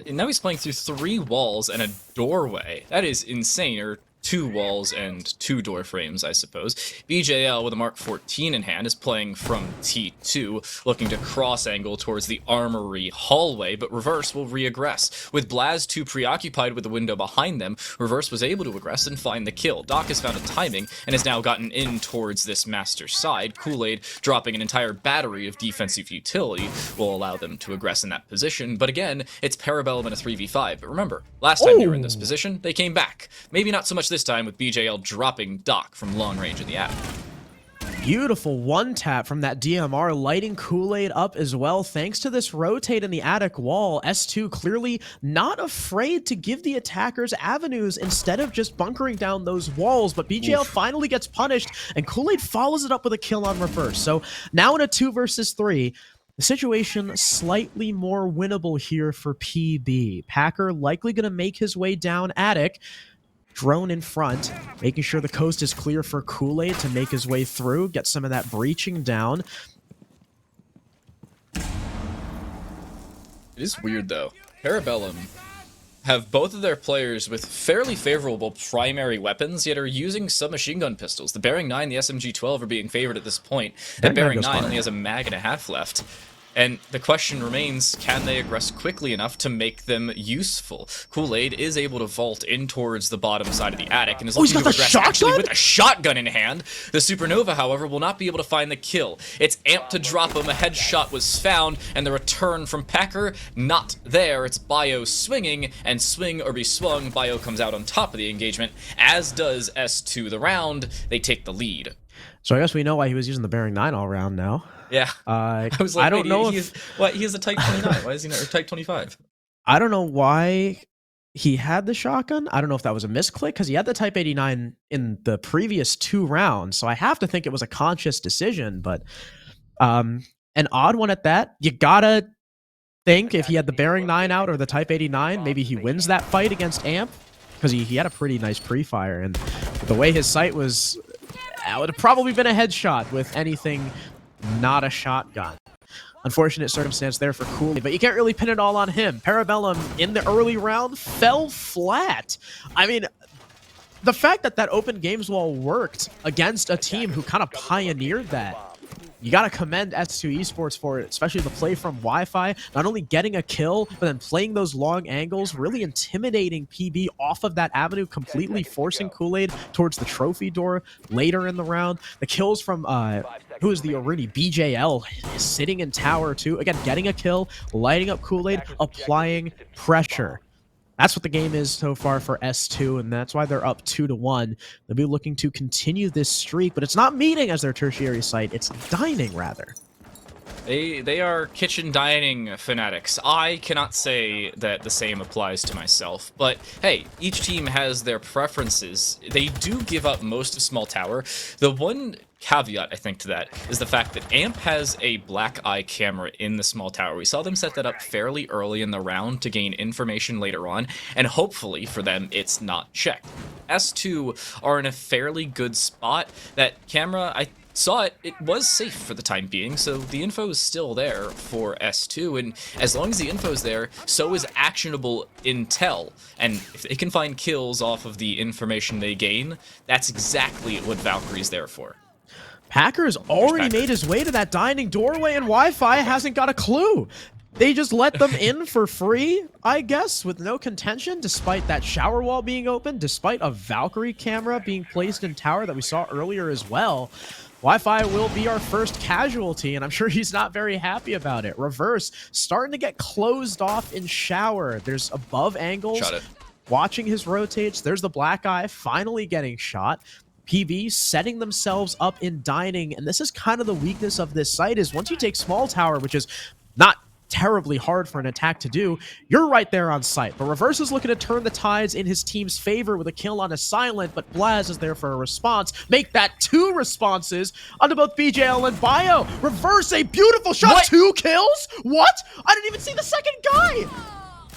And now he's playing through 3 walls and a doorway. That is insane, or 2 walls and 2 door frames, I suppose. BJL with a Mark 14 in hand is playing from T2, looking to cross-angle towards the armory hallway, but Reverse will re-aggress. With Blaz too preoccupied with the window behind them, Reverse was able to aggress and find the kill. Doc has found a timing and has now gotten in towards this master side. Kool-Aid dropping an entire battery of defensive utility will allow them to aggress in that position, but again, it's Parabellum in a 3v5. But remember, last time they were in this position, they came back. Maybe not so much this time with BJL dropping Doc from long range in the attic. Beautiful one tap from that DMR, lighting Kool-Aid up as well. Thanks to this rotate in the attic wall, S2 clearly not afraid to give the attackers avenues instead of just bunkering down those walls. But BJL finally gets punished, and Kool-Aid follows it up with a kill on Reverse. So now in a 2 versus 3, the situation slightly more winnable here for PB. Packer likely going to make his way down attic. Drone in front, making sure the coast is clear for Kool-Aid to make his way through, get some of that breaching down. It is weird, though. Parabellum have both of their players with fairly favorable primary weapons, yet are using submachine gun pistols. The Bearing 9, the SMG-12 are being favored at this point, and Bearing 9 only has a mag and a half left. And the question remains, can they aggress quickly enough to make them useful? Kool-Aid is able to vault in towards the bottom side of the attic and is looking to aggress actually with a shotgun in hand. The Supernova, however, will not be able to find the kill. It's amped to drop him, a headshot was found, and the return from Packer, not there. It's Bio swinging, and swing or be swung, Bio comes out on top of the engagement, as does S2 the round. They take the lead. So I guess we know why he was using the Bearing 9 all round now. Yeah. I was like, I don't know he is a Type 29. Why is he not or Type 25? I don't know why he had the shotgun. I don't know if that was a misclick, because he had the Type 89 in the previous 2 rounds. So I have to think it was a conscious decision, but an odd one at that. You gotta think if he had the Bearing 9 out or the Type 89, maybe he wins that fight against Amp, because he had a pretty nice pre-fire, and the way his sight was, it would have probably been a headshot with anything not a shotgun. Unfortunate circumstance there for Kool-Aid, but you can't really pin it all on him. Parabellum in the early round fell flat. I mean, the fact that that open games wall worked against a team who kind of pioneered that, you got to commend S2 Esports for it, especially the play from Wi-Fi, not only getting a kill, but then playing those long angles, really intimidating PB off of that avenue, completely forcing Kool-Aid towards the trophy door later in the round. The kills from, who is the Oruni? BJL sitting in tower too. Again, getting a kill, lighting up Kool-Aid, applying pressure. That's what the game is so far for S2, and that's why they're up 2-1. They'll be looking to continue this streak, but it's not meeting as their tertiary site. It's dining, rather. They are kitchen dining fanatics. I cannot say that the same applies to myself, but hey, each team has their preferences. They do give up most of small tower. The one caveat, I think, to that is the fact that Amp has a black eye camera in the small tower. We saw them set that up fairly early in the round to gain information later on, and hopefully for them, it's not checked. S2 are in a fairly good spot. That camera, I saw it was safe for the time being, so the info is still there for S2, and as long as the info is there, so is actionable intel, and if they can find kills off of the information they gain, that's exactly what Valkyrie's there for. Packer's already made his way to that dining doorway, and Wi-Fi hasn't got a clue. They just let them in for free, I guess, with no contention, despite that shower wall being open, despite a Valkyrie camera being placed in tower that we saw earlier as well. Wi-Fi will be our first casualty, and I'm sure he's not very happy about it. Reverse starting to get closed off in shower. There's above angles. Watching his rotates. There's the black eye finally getting shot. PB setting themselves up in dining, and this is kind of the weakness of this site, is once you take small tower, which is not terribly hard for an attack to do. You're right there on site, but Reverse is looking to turn the tides in his team's favor with a kill on a Silent, but Blaz is there for a response. Make that 2 responses onto both BJL and Bio. Reverse, a beautiful shot. What? 2 kills? What? I didn't even see the second guy.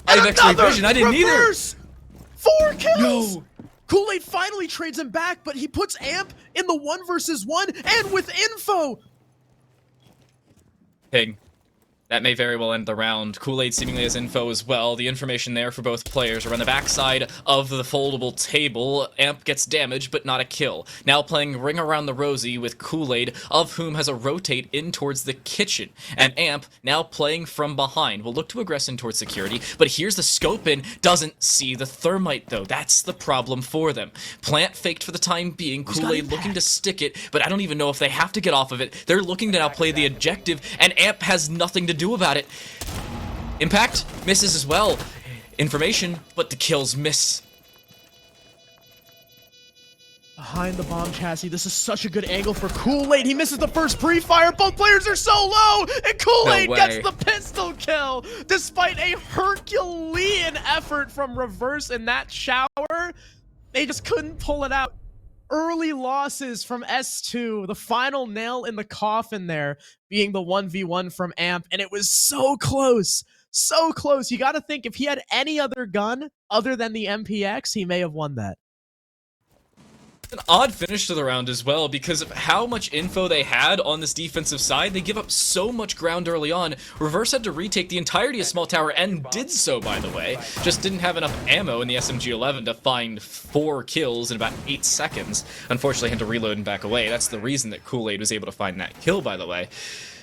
I have And X-ray another vision. I didn't Reverse. 4 kills. No. Kool-Aid finally trades him back, but he puts Amp in the 1 versus 1 and with info. Ping. That may very well end the round. Kool-Aid seemingly has info as well. The information there for both players are on the backside of the foldable table. Amp gets damaged, but not a kill. Now playing Ring Around the Rosie with Kool-Aid, of whom has a rotate in towards the kitchen. And Amp, now playing from behind, will look to aggress in towards security, but here's the scope in, doesn't see the thermite though. That's the problem for them. Plant faked for the time being, Kool-Aid looking to stick it, but I don't even know if they have to get off of it. They're looking to now play the objective, and Amp has nothing to do about it. Impact misses as well. Information, but the kills miss. Behind the bomb chassis, this is such a good angle for Kool-Aid. He misses the first pre-fire. Both players are so low, and Kool-Aid No gets way. the pistol kill. Despite a Herculean effort from Reverse in that shower, they just couldn't pull it out. Early losses from S2, the final nail in the coffin there being the 1v1 from Amp, and it was so close. So close. You got to think if he had any other gun other than the MPX, he may have won that. An odd finish to the round as well because of how much info they had on this defensive side. They give up so much ground early on. Reverse had to retake the entirety of Small Tower and did so, by the way. Just didn't have enough ammo in the SMG-11 to find 4 kills in about 8 seconds. Unfortunately, had to reload and back away. That's the reason that Kool-Aid was able to find that kill, by the way.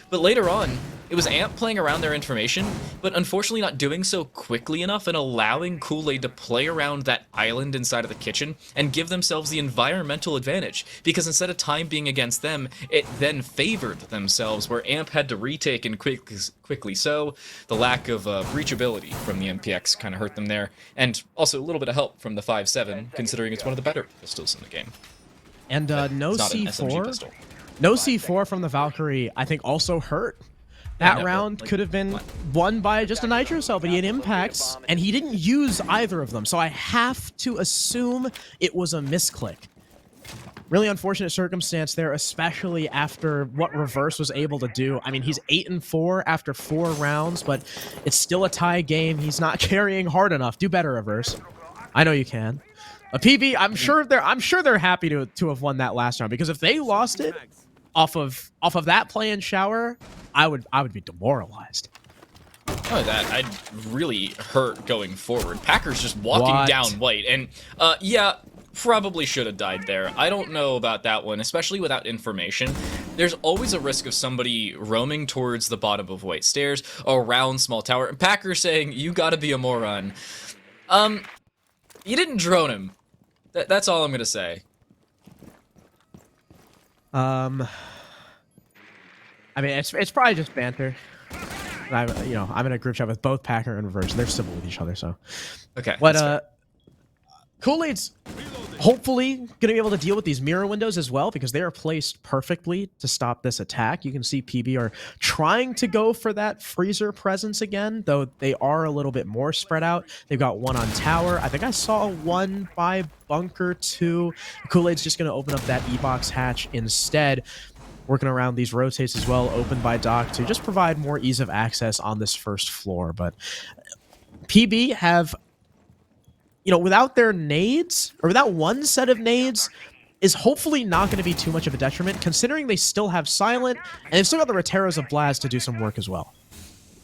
But later on, it was Amp playing around their information, but unfortunately not doing so quickly enough and allowing Kool-Aid to play around that island inside of the kitchen and give themselves the environmental advantage. Because instead of time being against them, it then favored themselves, where Amp had to retake and quickly so. The lack of breachability from the MPX kind of hurt them there, and also a little bit of help from the 5.7, considering it's one of the better pistols in the game. And no It's not an SMG C4. pistol. No C4 from the Valkyrie, I think, also hurt. That round could have been won by just a Nitro Cell, but he had impacts, and he didn't use either of them, so I have to assume it was a misclick. Really unfortunate circumstance there, especially after what Reverse was able to do. I mean, he's 8-4 after 4 rounds, but it's still a tie game. He's not carrying hard enough. Do better, Reverse. I know you can. A PB, I'm sure they're happy to have won that last round, because if they lost it off of that play in shower, I would be demoralized. Oh, that I'd really hurt going forward. Packers just walking down white, and yeah, probably should have died there. I don't know about that one, especially without information. There's always a risk of somebody roaming towards the bottom of white stairs around Small Tower, and Packers saying, "You gotta be a moron." You didn't drone him. That's all I'm gonna say. I mean, it's probably just banter. I'm in a group chat with both Packer and Reverse, and they're civil with each other, so. Okay. But Kool-Aid's hopefully going to be able to deal with these mirror windows as well, because they are placed perfectly to stop this attack. You can see PB are trying to go for that freezer presence again, though they are a little bit more spread out. They've got one on tower. I think I saw one by bunker 2. Kool-Aid's just going to open up that E-box hatch instead. Working around these rotates as well, open by Doc to just provide more ease of access on this first floor. But PB have, without their nades, or without one set of nades, is hopefully not going to be too much of a detriment, considering they still have Silent, and they've still got the Roteros of Blaz to do some work as well.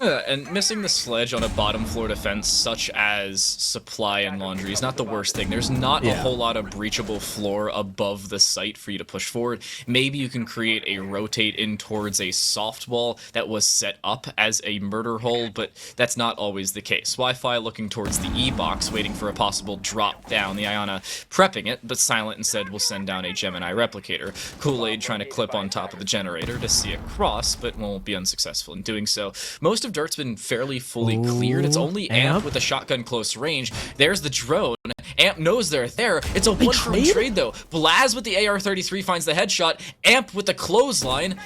And missing the sledge on a bottom floor defense such as supply and laundry is not the worst thing. There's not a whole lot of breachable floor above the site for you to push forward. Maybe you can create a rotate in towards a soft wall that was set up as a murder hole, but that's not always the case. Wi-Fi looking towards the E-box, waiting for a possible drop down. The Iona prepping it, but Silent instead will send down a Gemini replicator. Kool-Aid trying to clip on top of the generator to see it cross, but won't be unsuccessful in doing so. Most of Dirt's been fairly fully cleared. It's only Amp with a shotgun close range. There's the drone. Amp knows they're there. It's a one-for-one trade, though. Blaz with the AR-33 finds the headshot. Amp with the clothesline.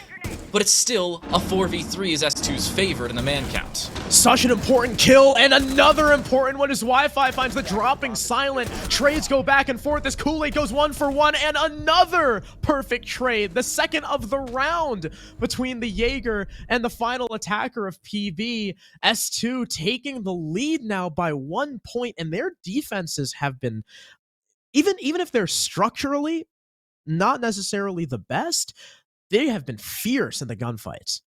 but it's still a 4v3 as S2's favorite in the man count. Such an important kill, and another important one as Wi-Fi finds the dropping Silent. Trades go back and forth as Kool-Aid goes 1 for 1, and another perfect trade. The second of the round between the Jaeger and the final attacker of PB. S2 taking the lead now by 1 point, and their defenses have been, even if they're structurally not necessarily the best, they have been fierce in the gunfights.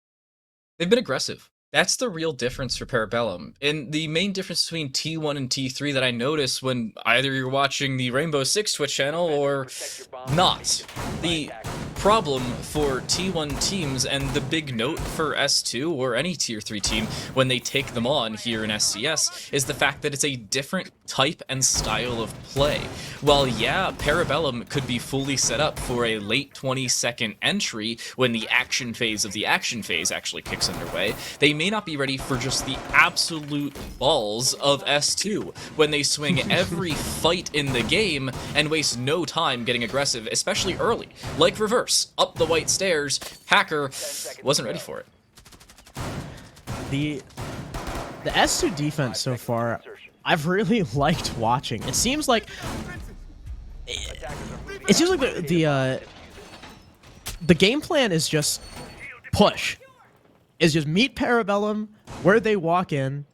They've been aggressive. That's the real difference for Parabellum. And the main difference between T1 and T3 that I notice when either you're watching the Rainbow Six Twitch channel or not. The problem for T1 teams, and the big note for S2 or any Tier 3 team when they take them on here in SCS, is the fact that it's a different type and style of play. While yeah, Parabellum could be fully set up for a late 20-second entry when the action phase of the action phase actually kicks underway, they may not be ready for just the absolute balls of S2 when they swing every fight in the game and waste no time getting aggressive, especially early. Like Reverse, up the white stairs, Packer wasn't ready for it. The S2 defense so far, I've really liked watching. It seems like the game plan is just push. Is just meet Parabellum where they walk in,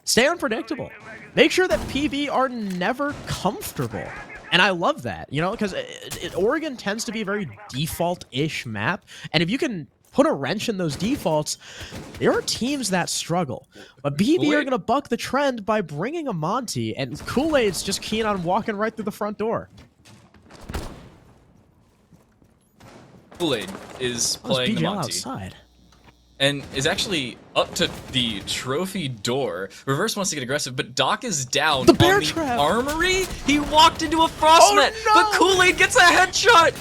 stay unpredictable, make sure that PB are never comfortable. And I love that, you know, because Oregon tends to be a very default-ish map, and if you can put a wrench in those defaults, there are teams that struggle. But PB are going to buck the trend by bringing a Monty, and Kool-Aid's just keen on walking right through the front door. Kool-Aid is playing the BJ Monty. outside. And is actually up to the trophy door. Reverse wants to get aggressive, but Doc is down The bear on the trap. Armory. He walked into a frost net, no. but Kool-Aid gets a headshot.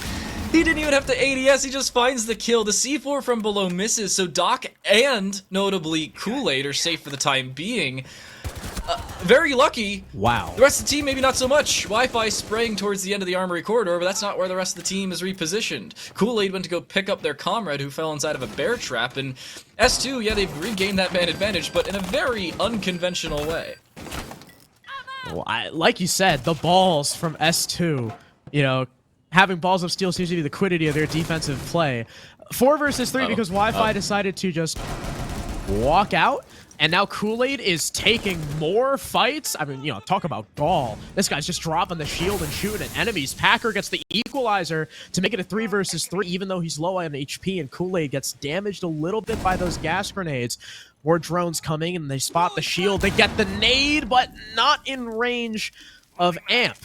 He didn't even have to ADS, he just finds the kill. The C4 from below misses, so Doc and, notably, Kool-Aid are safe for the time being. Very lucky. Wow. The rest of the team, maybe not so much. Wi-Fi spraying towards the end of the Armory corridor, but that's not where the rest of the team is repositioned. Kool-Aid went to go pick up their comrade who fell inside of a bear trap, and S2, yeah, they've regained that man advantage, but in a very unconventional way. Well, like you said, the balls from S2, you know, having balls of steel seems to be the quiddity of their defensive play. 4 versus 3 because Wi-Fi decided to just walk out. And now Kool-Aid is taking more fights. I mean, you know, talk about gall. This guy's just dropping the shield and shooting at enemies. Packer gets the equalizer to make it a 3 versus 3, even though he's low on HP, and Kool-Aid gets damaged a little bit by those gas grenades. More drones coming, and they spot the shield. They get the nade, but not in range of Amp.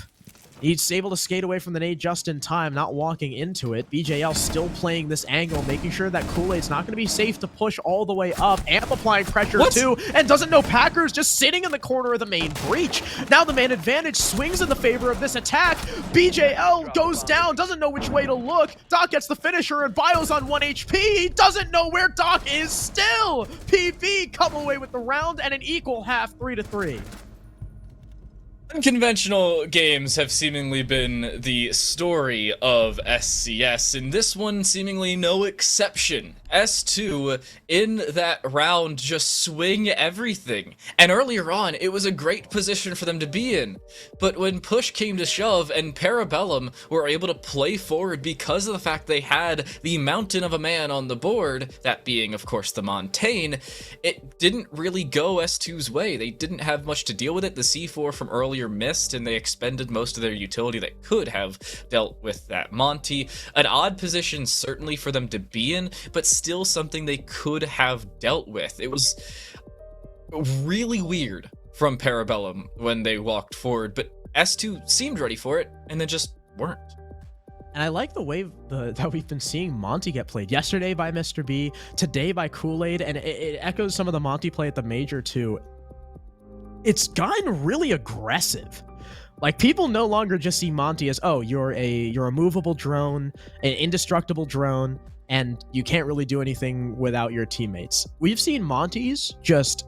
He's able to skate away from the nade just in time, not walking into it. BJL still playing this angle, making sure that Kool-Aid's not going to be safe to push all the way up. Amp applying pressure too, and doesn't know Packer's just sitting in the corner of the main breach. Now the man advantage swings in the favor of this attack. BJL goes down, doesn't know which way to look. Doc gets the finisher, and Bio's on 1 HP. He doesn't know where Doc is still. PB come away with the round and an equal half, 3-3. Unconventional games have seemingly been the story of SCS, and this one seemingly no exception. S2 in that round just swing everything, and earlier on it was a great position for them to be in, but when push came to shove and Parabellum were able to play forward because of the fact they had the mountain of a man on the board, that being of course the Montaigne, it didn't really go S2's way. They didn't have much to deal with it. The C4 from earlier missed, and they expended most of their utility that could have dealt with that Monty. An odd position certainly for them to be in, but still something they could have dealt with. It was really weird from Parabellum when they walked forward, but S2 seemed ready for it, and then just weren't. And I like the way that we've been seeing Monty get played. Yesterday by Mr. B, today by Kool-Aid, and it echoes some of the Monty play at the Major too. It's gotten really aggressive. Like, people no longer just see Monty as, oh, you're a movable drone, an indestructible drone, and you can't really do anything without your teammates. We've seen Montys just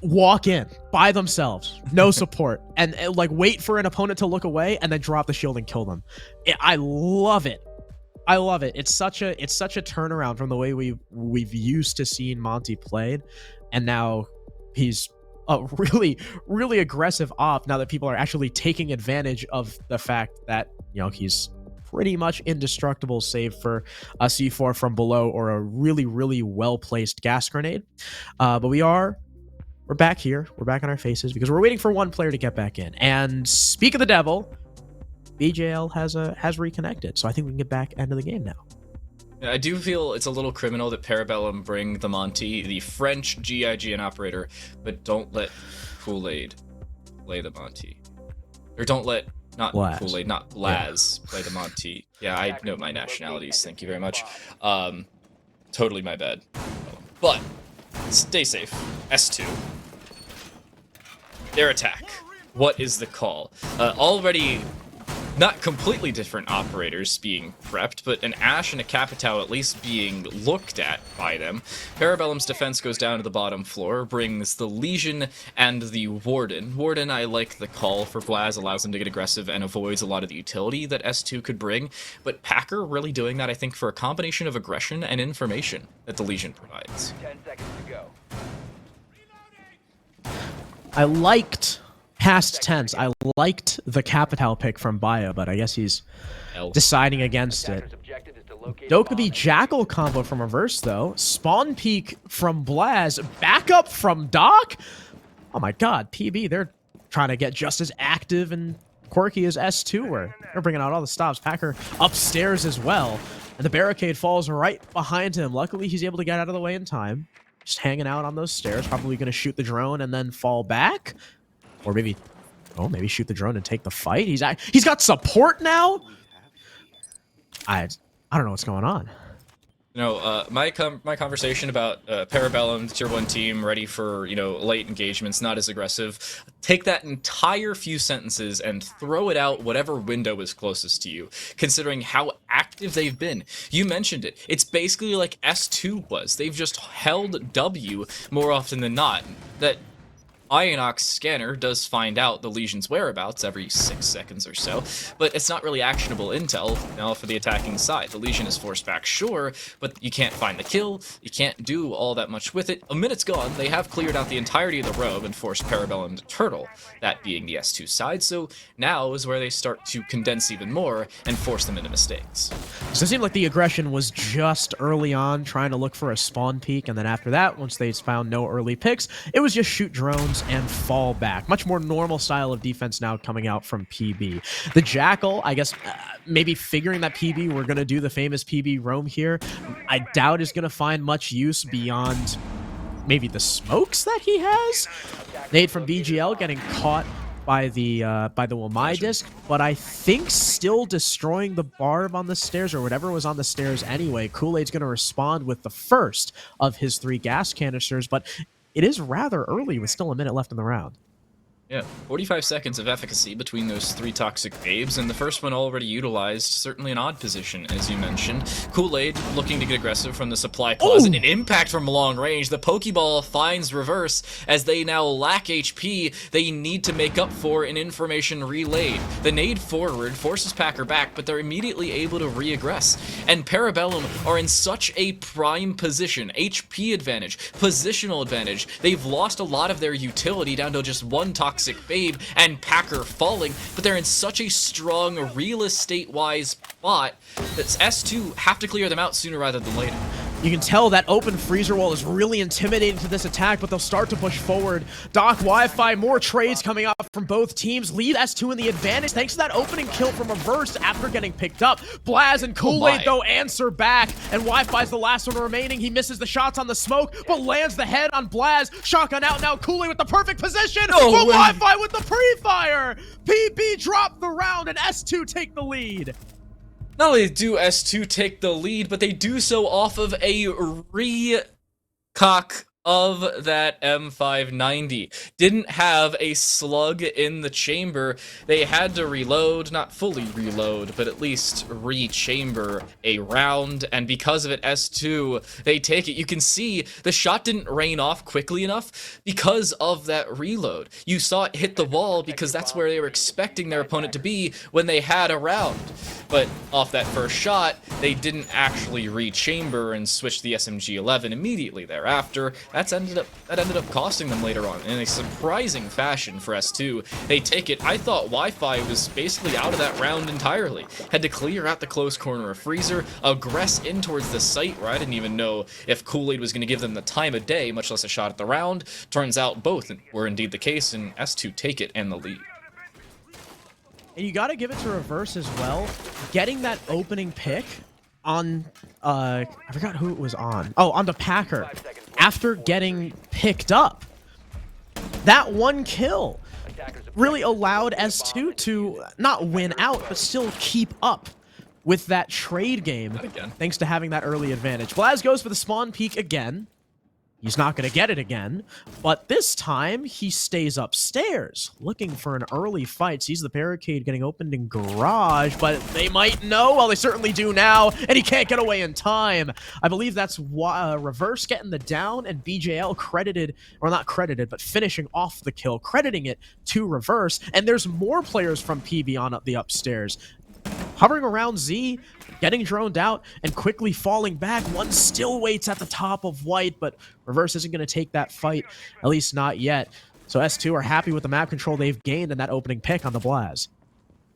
walk in by themselves, no support, and like wait for an opponent to look away and then drop the shield and kill them. I love it. I love it. It's such a turnaround from the way we've used to seeing Monty played, and now he's a really aggressive op now that people are actually taking advantage of the fact that, you know, he's pretty much indestructible save for a C4 from below or a really well placed gas grenade. But we're back here. We're back on our faces because we're waiting for one player to get back in. And speak of the devil, BJL has reconnected, so I think we can get back into the game now. I do feel it's a little criminal that Parabellum bring the Monty, the French GIGN operator, but don't let Kool-Aid play the Monty. Or don't let, not Blaz. Kool-Aid, not Blaz, play the Monty. Yeah, I know my nationalities, thank you very much. Totally my bad. But, stay safe. S2. Their attack. What is the call? Already not completely different operators being prepped, but an Ashe and a Capitao at least being looked at by them. Parabellum's defense goes down to the bottom floor, brings the Legion and the Warden. Warden, I like the call for Blaz, allows him to get aggressive and avoids a lot of the utility that S2 could bring, but Packer really doing that, I think, for a combination of aggression and information that the Legion provides. 10 seconds to go. I liked past tense. I liked the Capitao pick from Bio, but I guess he's deciding against it. Objective is to locate Dokubi Jackal combo from reverse, though. Spawn peek from Blaz. Backup from Doc. Oh my god, PB, they're trying to get just as active and quirky as S2 were. They're bringing out all the stops. Packer upstairs as well. And the barricade falls right behind him. Luckily, he's able to get out of the way in time. Just hanging out on those stairs. Probably going to shoot the drone and then fall back. Or maybe shoot the drone and take the fight. He's got support now. I don't know what's going on. You know, my conversation about Parabellum, tier 1 team, ready for, you know, late engagements, not as aggressive. Take that entire few sentences and throw it out whatever window is closest to you, considering how active they've been. You mentioned it. It's basically like S2 was. They've just held W more often than not. That Ionox scanner does find out the Legion's whereabouts every 6 seconds or so, but it's not really actionable intel now for the attacking side. The Legion is forced back, sure, but you can't find the kill, you can't do all that much with it. A minute's gone, they have cleared out the entirety of the row and forced Parabellum to turtle, that being the S2 side, so now is where they start to condense even more and force them into mistakes. So it seemed like the aggression was just early on, trying to look for a spawn peek, and then after that, once they found no early picks, it was just shoot drones and fall back. Much more normal style of defense now coming out from PB. The Jackal, I guess, maybe figuring that PB, we're going to do the famous PB roam here. I doubt is going to find much use beyond maybe the smokes that he has. Nade from BGL getting caught by the Wamai disc, but I think still destroying the barb on the stairs or whatever was on the stairs anyway. Kool-Aid's going to respond with the first of his 3 gas canisters, but it is rather early with still a minute left in the round. Yeah, 45 seconds of efficacy between those 3 toxic babes, and the first one already utilized, certainly an odd position, as you mentioned. Kool-Aid looking to get aggressive from the supply closet, an impact from long range. The Pokeball finds reverse, as they now lack HP they need to make up for in information relayed. The nade forward forces Packer back, but they're immediately able to re-aggress. And Parabellum are in such a prime position, HP advantage, positional advantage. They've lost a lot of their utility down to just 1 toxic babe and Packer falling, but they're in such a strong real estate-wise spot that S2 have to clear them out sooner rather than later. You can tell that open freezer wall is really intimidating to this attack, but they'll start to push forward. Doc, Wi-Fi, more trades coming up from both teams. Lead S2 in the advantage thanks to that opening kill from reverse after getting picked up. Blaz and Kool-Aid, though, answer back, and Wi-Fi's the last one remaining. He misses the shots on the smoke, but lands the head on Blaz. Shotgun out now. Kool-Aid with the perfect position, but Wi-Fi with the pre-fire. PB drop the round, and S2 take the lead. Not only do S2 take the lead, but they do so off of a recock of that M590. Didn't have a slug in the chamber. They had to reload, not fully reload, but at least rechamber a round, and because of it, S2, they take it. You can see the shot didn't rain off quickly enough because of that reload. You saw it hit the wall because that's where they were expecting their opponent to be when they had a round. But off that first shot, they didn't actually rechamber and switch the SMG-11 immediately thereafter. That ended up costing them later on in a surprising fashion for S2. They take it. I thought Wi-Fi was basically out of that round entirely. Had to clear out the close corner of Freezer, aggress in towards the site where I didn't even know if Kool-Aid was going to give them the time of day, much less a shot at the round. Turns out both were indeed the case, and S2 take it and the lead. And you got to give it to Reverse as well. Getting that opening pick on, I forgot who it was on. Oh, on the Packer. After getting picked up. That one kill really allowed S2 to not win out, but still keep up with that trade game. Thanks to having that early advantage. Blaz goes for the spawn peek again. He's not going to get it again, but this time he stays upstairs, looking for an early fight. Sees the barricade getting opened in garage, but they might know. Well, they certainly do now, and he can't get away in time. I believe that's Reverse getting the down, and BJL credited, or not credited, but finishing off the kill, crediting it to Reverse. And there's more players from PB on up the upstairs. Hovering around Z, getting droned out, and quickly falling back. One still waits at the top of White, but Reverse isn't going to take that fight, at least not yet. So S2 are happy with the map control they've gained in that opening pick on the Blaz.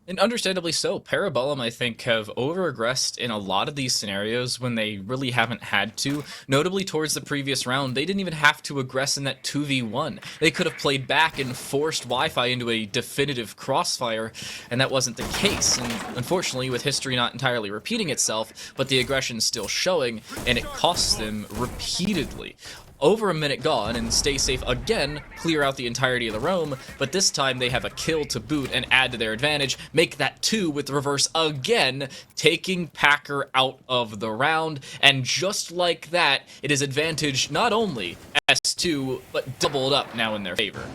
And understandably so. Parabellum, I think, have over-aggressed in a lot of these scenarios when they really haven't had to. Notably, towards the previous round, they didn't even have to aggress in that 2v1. They could have played back and forced Wi-Fi into a definitive crossfire, and that wasn't the case. And unfortunately, with history not entirely repeating itself, but the aggression still showing, and it costs them repeatedly. Over a minute gone, and stay safe again, clear out the entirety of the roam, but this time they have a kill to boot and add to their advantage, make that 2 with Reverse again, taking Packer out of the round, and just like that, it is advantage not only S2, but doubled up now in their favor.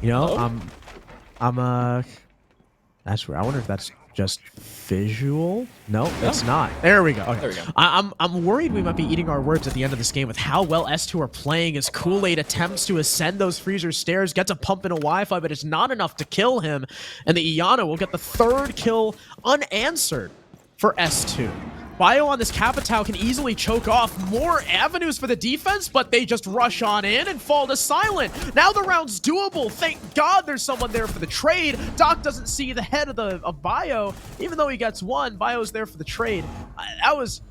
You know, that's where I wonder if that's just visual. No, it's not. There we go. Okay. There we go. I'm worried we might be eating our words at the end of this game with how well S2 are playing as Kool-Aid attempts to ascend those Freezer stairs, gets a pump into Wi-Fi, but it's not enough to kill him. And the Iana will get the third kill unanswered for S2. Bio on this Capitao can easily choke off more avenues for the defense, but they just rush on in and fall to silent. Now the round's doable. Thank God there's someone there for the trade. Doc doesn't see the head of Bio. Even though he gets one, Bio's there for the trade. That was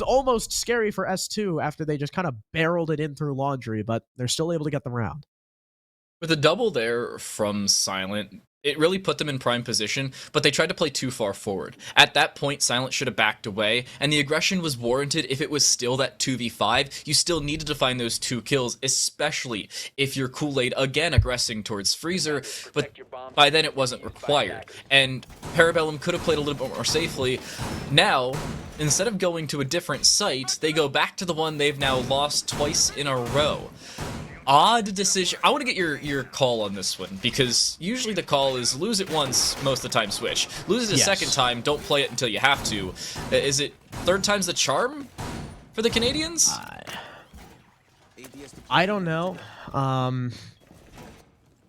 almost scary for S2 after they just kind of barreled it in through laundry, but they're still able to get the round. With a double there from Silent, it really put them in prime position, but they tried to play too far forward. At that point, Silent should have backed away, and the aggression was warranted if it was still that 2v5. You still needed to find those 2 kills, especially if you're Kool-Aid again aggressing towards Freezer, but by then it wasn't required. And Parabellum could have played a little bit more safely. Now, instead of going to a different site, they go back to the one they've now lost twice in a row. Odd decision. I want to get your call on this one, because usually the call is lose it once, most of the time switch. Lose it a second time, don't play it until you have to. Is it third time's the charm for the Canadians? I don't know.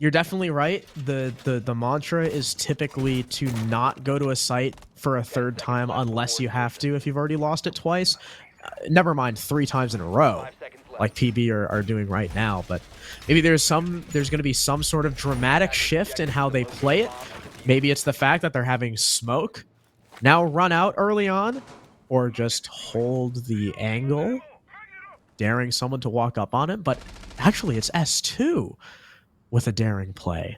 You're definitely right. The mantra is typically to not go to a site for a third time unless you have to if you've already lost it twice. Never mind 3 times in a row, like PB are doing right now. But maybe there's going to be some sort of dramatic shift in how they play it. Maybe it's the fact that they're having smoke now run out early on, or just hold the angle, daring someone to walk up on him. But actually, it's S2 with a daring play.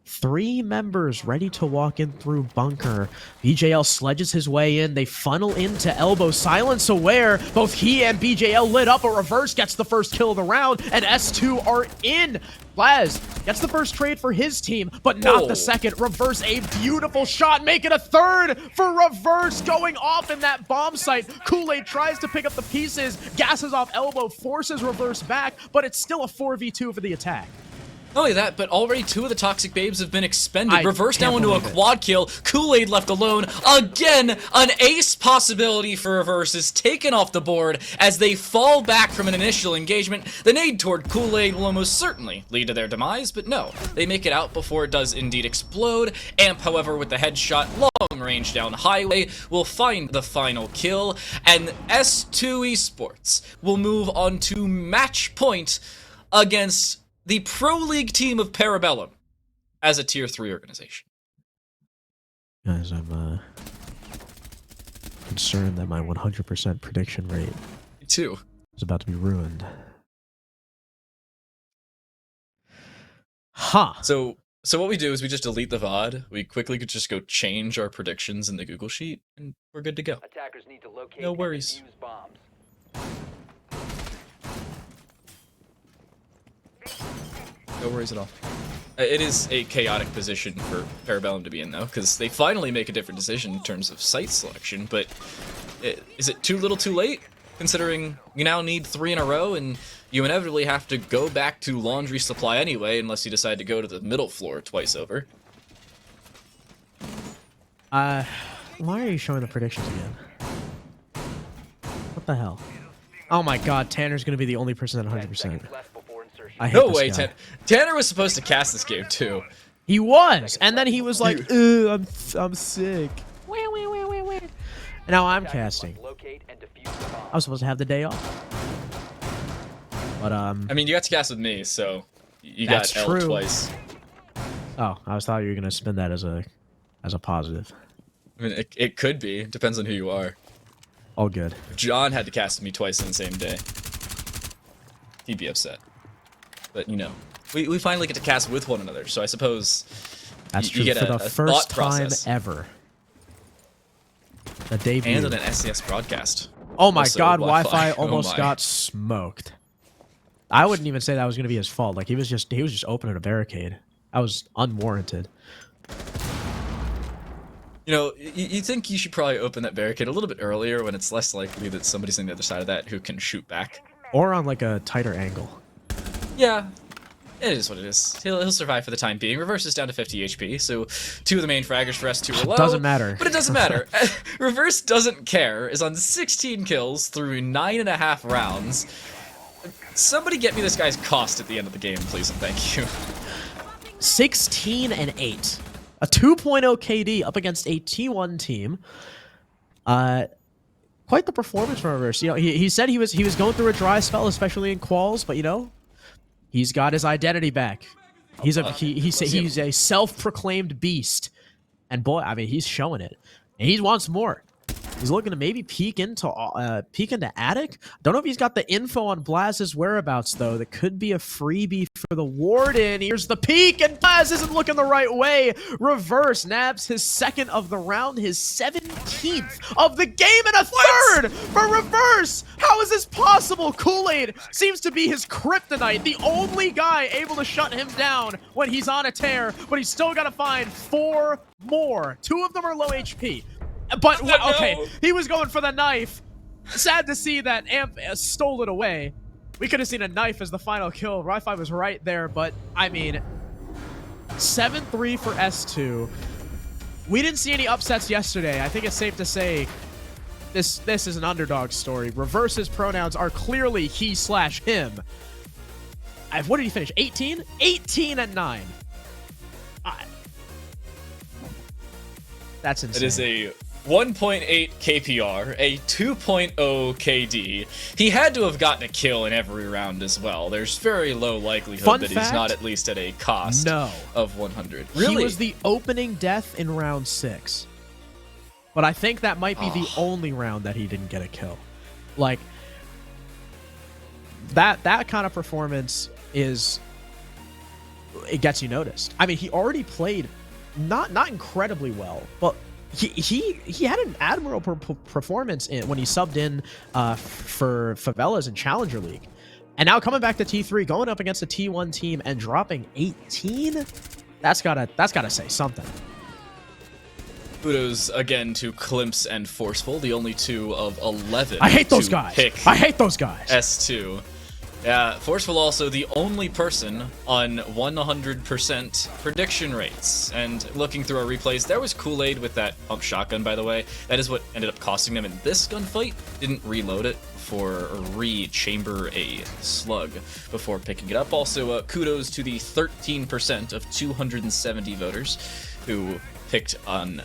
3 members ready to walk in through bunker. BJL sledges his way in. They funnel into elbow. Silence aware. Both he and BJL lit up. A reverse gets the first kill of the round, and S2 are in. Blaz gets the first trade for his team, but not the second. Reverse, a beautiful shot, make it a third for Reverse, going off in that bomb site. Kool-Aid tries to pick up the pieces, gasses off elbow, forces Reverse back, but it's still a 4v2 for the attack. Not only that, but already 2 of the Toxic Babes have been expended. Reverse now into a quad kill. Kool-Aid left alone. Again, an ace possibility for Reverse is taken off the board as they fall back from an initial engagement. The nade toward Kool-Aid will almost certainly lead to their demise, but no, they make it out before it does indeed explode. Amp, however, with the headshot, long range down highway, will find the final kill, and S2 Esports will move on to match point against the Pro League team of Parabellum as a Tier 3 organization. Guys, I'm concerned that my 100% prediction rate Me too. is about to be ruined. Huh. So what we do is we just delete the VOD. We quickly could just go change our predictions in the Google Sheet, and we're good to go. Attackers need to locate No and worries. defuse bombs. No worries at all. It is a chaotic position for Parabellum to be in, though, because they finally make a different decision in terms of site selection, but is it too little too late, considering you now need 3 in a row, and you inevitably have to go back to laundry supply anyway, unless you decide to go to the middle floor twice over? Why are you showing the predictions again? What the hell? Oh my god, Tanner's gonna be the only person at 100%. I hate No this way, guy. Tanner was supposed to cast this game, too. He was, and then he was like, I'm sick. And now I'm casting. I was supposed to have the day off. But, I mean, you got to cast with me, so you That's got L true. twice. oh, I thought you were gonna spin that as a positive. I mean, it could be. Depends on who you are. All good. If John had to cast with me twice in the same day, he'd be upset. But, you know, we finally get to cast with one another, so I suppose That's you true. get For a the first thought time process. ever. The debut. And on an SCS broadcast. Oh my Also, god, Wi-Fi. Wi-Fi Oh almost my. got smoked. I wouldn't even say that was gonna be his fault. Like he was just opening a barricade. That was unwarranted. You know, you think you should probably open that barricade a little bit earlier when it's less likely that somebody's on the other side of that who can shoot back. Or on like a tighter angle. Yeah, it is what it is. He'll survive for the time being. Reverse is down to 50 HP, so 2 of the main fraggers for S2 are low. Doesn't matter. But it doesn't matter. Reverse doesn't care, is on 16 kills through 9.5 rounds. Somebody get me this guy's cost at the end of the game, please, and thank you. 16 and 8. A 2.0 KD up against a T1 team. Quite the performance from Reverse. You know, he said he was going through a dry spell, especially in quals, but you know, he's got his identity back. He's a self-proclaimed beast, and boy, I mean, he's showing it, and he wants more. He's looking to maybe peek into Attic. Don't know if he's got the info on Blaz's whereabouts though. That could be a freebie for the Warden. Here's the peek, and Blaz isn't looking the right way. Reverse nabs his 2nd of the round, his 17th of the game, and a 3rd for Reverse. How is this possible? Kool-Aid seems to be his kryptonite, the only guy able to shut him down when he's on a tear, but he's still got to find 4 more. 2 of them are low HP. But, okay, he was going for the knife. Sad to see that Amp stole it away. We could have seen a knife as the final kill. Wi-Fi was right there, but, I mean, 7-3 for S2. We didn't see any upsets yesterday. I think it's safe to say this is an underdog story. Reverse's pronouns are clearly he/him. What did he finish? 18? 18 and 9. That's insane. It is a 1.8 KPR, a 2.0 KD. He had to have gotten a kill in every round as well. There's very low likelihood Fun that fact, he's not at least at a cost of 100. Really? He was the opening death in round 6. But I think that might be the only round that he didn't get a kill. Like, that kind of performance is... it gets you noticed. I mean, he already played not incredibly well, but he had an admirable performance when he subbed in for Favelas in Challenger League. And now coming back to T3, going up against a T1 team and dropping 18, that's gotta say something. Kudos again to Klimps and Forceful, the only two of 11. I hate those guys. I hate those guys. S2. Yeah, Forceful also the only person on 100% prediction rates. And looking through our replays, there was Kool-Aid with that pump shotgun, by the way. That is what ended up costing them in this gunfight. Didn't reload it for re-chamber a slug before picking it up. Also, kudos to the 13% of 270 voters who picked on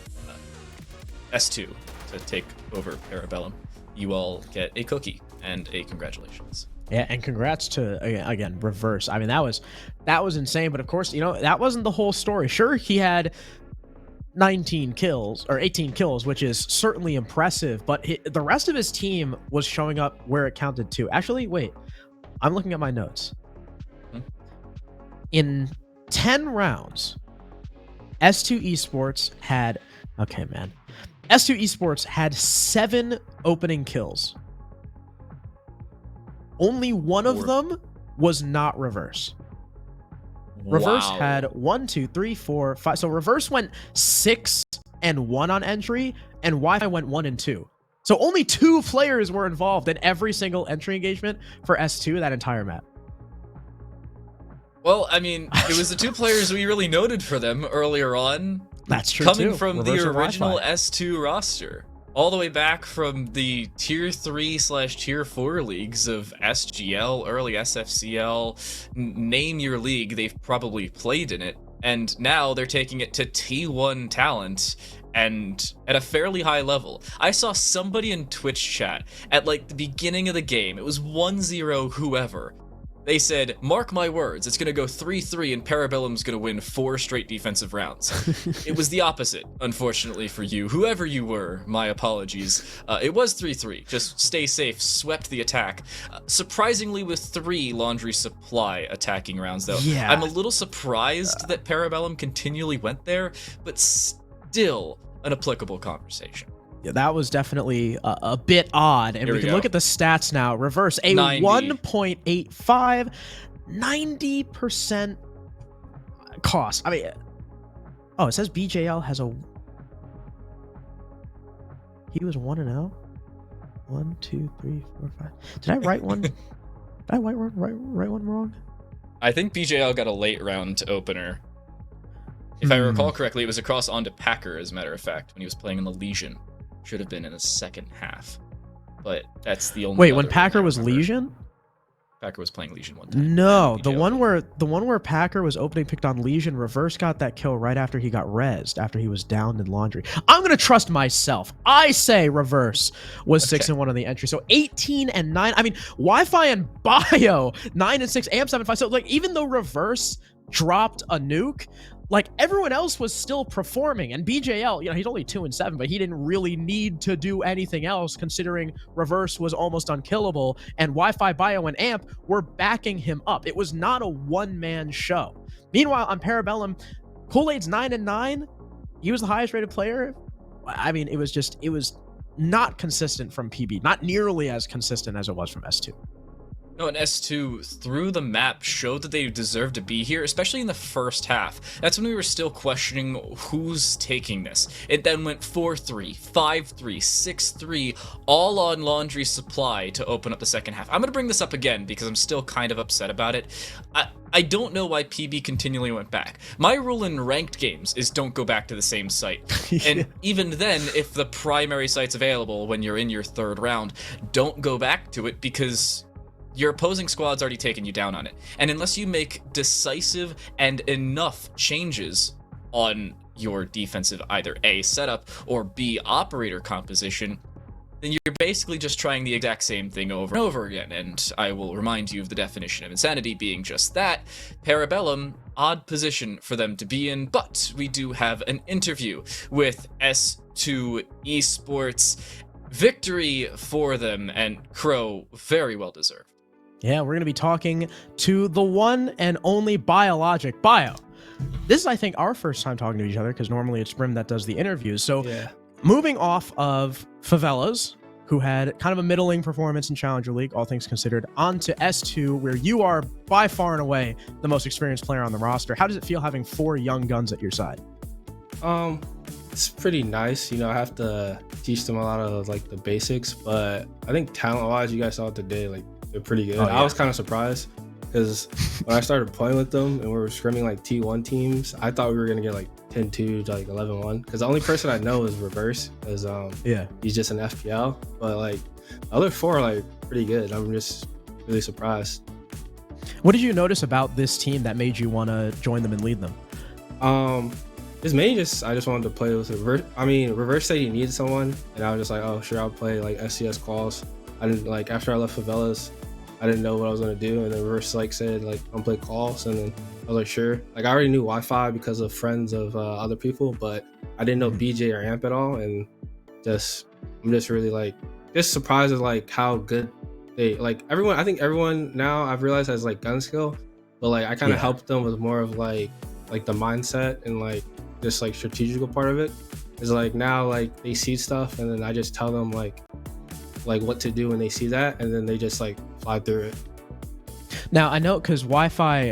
S2 to take over Parabellum. You all get a cookie and a congratulations. Yeah, and congrats to, again, Reverse. I mean, that was insane. But of course, you know, that wasn't the whole story. Sure, he had 19 kills or 18 kills, which is certainly impressive. But the rest of his team was showing up where it counted to. Actually, wait, I'm looking at my notes. In 10 rounds, S2 Esports had, okay, man. S2 Esports had 7 opening kills. Only one of them was not Reverse. Reverse had 1, 2, 3, 4, 5. So Reverse went 6 and 1 on entry, and Wi-Fi went 1 and 2. So only 2 players were involved in every single entry engagement for S2 that entire map. Well, I mean, it was the 2 players we really noted for them earlier on. That's true, coming too. from Reverse the and original Wi-Fi. S2 roster. All the way back from the Tier 3/Tier 4 leagues of SGL, early SFCL, name your league, they've probably played in it. And now they're taking it to T1 talent and at a fairly high level. I saw somebody in Twitch chat at like the beginning of the game. It was 1-0 whoever. They said, mark my words, it's going to go 3-3 and Parabellum's going to win 4 straight defensive rounds. It was the opposite, unfortunately for you. Whoever you were, my apologies. It was 3-3. Just stay safe, swept the attack. Surprisingly with 3 laundry supply attacking rounds, though. Yeah. I'm a little surprised that Parabellum continually went there, but still an applicable conversation. Yeah, that was definitely a bit odd. And Here we we can go. look at the stats now. Reverse, a 90. 1.85, 90% cost. I mean, oh, it says BJL has a... He was 1-0? 1, 2, 3, 4, 5. Did I write one? Did I write one wrong? I think BJL got a late round opener. If I recall correctly, it was across onto Packer, as a matter of fact, when he was playing in the Legion. Should have been in the second half. But that's the only... Wait, when other Packer one I was remember. Legion? Packer was playing Legion one time. No, and the BJL one where Packer was opening picked on Legion, Reverse got that kill right after he got rezzed, after he was downed in laundry. I'm gonna trust myself. I say Reverse was 6 and 1 on the entry. So 18 and 9. I mean, Wi-Fi and Bio 9 and 6, AM 7 5. So like even though Reverse dropped a nuke, like everyone else was still performing, and BJL, you know, he's only 2 and 7, but he didn't really need to do anything else considering Reverse was almost unkillable, and Wi-Fi, Bio, and Amp were backing him up. It was not a one-man show. Meanwhile, on Parabellum, Kool-Aid's 9 and 9. He was the highest rated player. I mean, it was not consistent from PB, not nearly as consistent as it was from S2. No, and S2 through the map showed that they deserved to be here, especially in the first half. That's when we were still questioning who's taking this. It then went 4-3, 5-3, 6-3, all on laundry supply to open up the second half. I'm going to bring this up again because I'm still kind of upset about it. I don't know why PB continually went back. My rule in ranked games is don't go back to the same site. And even then, if the primary site's available when you're in your 3rd round, don't go back to it because your opposing squad's already taken you down on it. And unless you make decisive and enough changes on your defensive either A, setup, or B, operator composition, then you're basically just trying the exact same thing over and over again. And I will remind you of the definition of insanity being just that. Parabellum, odd position for them to be in, but we do have an interview with S2 Esports. Victory for them, and Crow, very well deserved. Yeah, we're going to be talking to the one and only Biologic. Bio, this is, I think, our first time talking to each other because normally it's Brim that does the interviews. So moving off of Favelas, who had kind of a middling performance in Challenger League, all things considered, onto S2, where you are by far and away the most experienced player on the roster. How does it feel having 4 young guns at your side? It's pretty nice. You know, I have to teach them a lot of like the basics, but I think talent-wise, you guys saw it today, like they're pretty good. I was kind of surprised because when I started playing with them and we were scrimming like T1 teams, I thought we were gonna get like 10-2 to like 11-1 because the only person I know is Reverse, because he's just an FPL, but like the other 4 are like pretty good. I'm just really surprised. What did you notice about this team that made you want to join them and lead them? It's mainly I just wanted to play with Reverse. I mean, Reverse said he needed someone, and I was just like, oh sure, I'll play like SCS quals. I didn't like, after I left Favelas, I didn't know what I was gonna do, and then Reverse like said like I'm play calls, and then I was like sure. Like I already knew Wi-Fi because of friends of other people, but I didn't know BJ or Amp at all, and I'm just really like just surprised at like how good they like everyone. I think everyone now I've realized has like gun skill, but like I kind of helped them with more of like the mindset and like just like strategical part of it. Is like now like they see stuff, and then I just tell them like what to do when they see that, and then they just like fly through it. Now I know because Wi-Fi,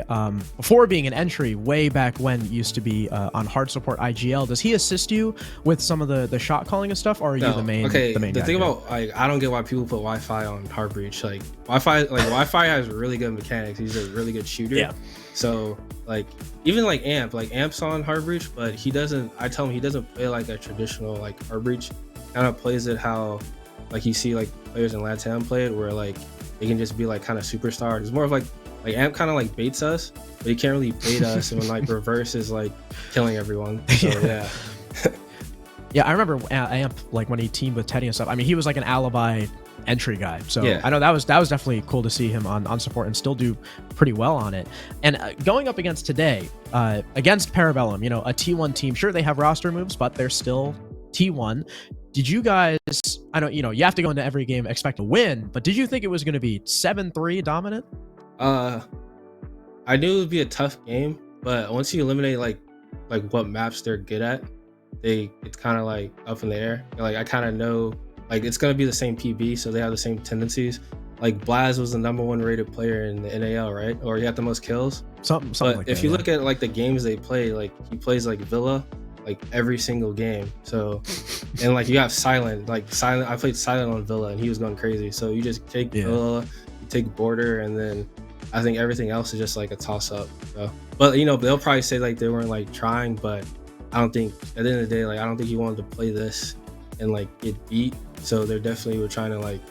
before being an entry way back when, used to be on hard support IGL. Does he assist you with some of the shot calling and stuff, or are you the main? Okay, the main the guy thing here? about like I don't get why people put Wi-Fi on hard breach. Like Wi-Fi has really good mechanics. He's a really good shooter. Yeah. So like even like Amp's on hard breach, but he doesn't. I tell him he doesn't play like a traditional like hard breach. Kind of plays it how like you see like players in LATAM play it, where like they can just be like kind of superstar. It's more of like Amp kind of like baits us, but he can't really bait us when like Reverse is like killing everyone. So yeah. Yeah, I remember Amp, like when he teamed with Teddy and stuff. I mean, he was like an alibi entry guy. So yeah. I know that was definitely cool to see him on support and still do pretty well on it. And going up against today, against Parabellum, you know, a T1 team, sure they have roster moves, but they're still T1. Did you guys, I don't, you know, you have to go into every game expect to win, but did you think it was going to be 7-3 dominant? I knew it would be a tough game, but once you eliminate like what maps they're good at, it's kind of like up in the air. Like I kind of know like it's gonna be the same PB, so they have the same tendencies. Like Blaz was the #1 rated player in the NAL, right? Or he had the most kills. Something but like if that, you look at like the games they play, like he plays like Villa like every single game. So and like you have Silent. I played Silent on Villa and he was going crazy. So you just take Villa, you take Border, and then I think everything else is just like a toss up. So, but you know, they'll probably say like they weren't like trying, but I don't think at the end of the day, like I don't think he wanted to play this and like get beat. So they definitely were trying to like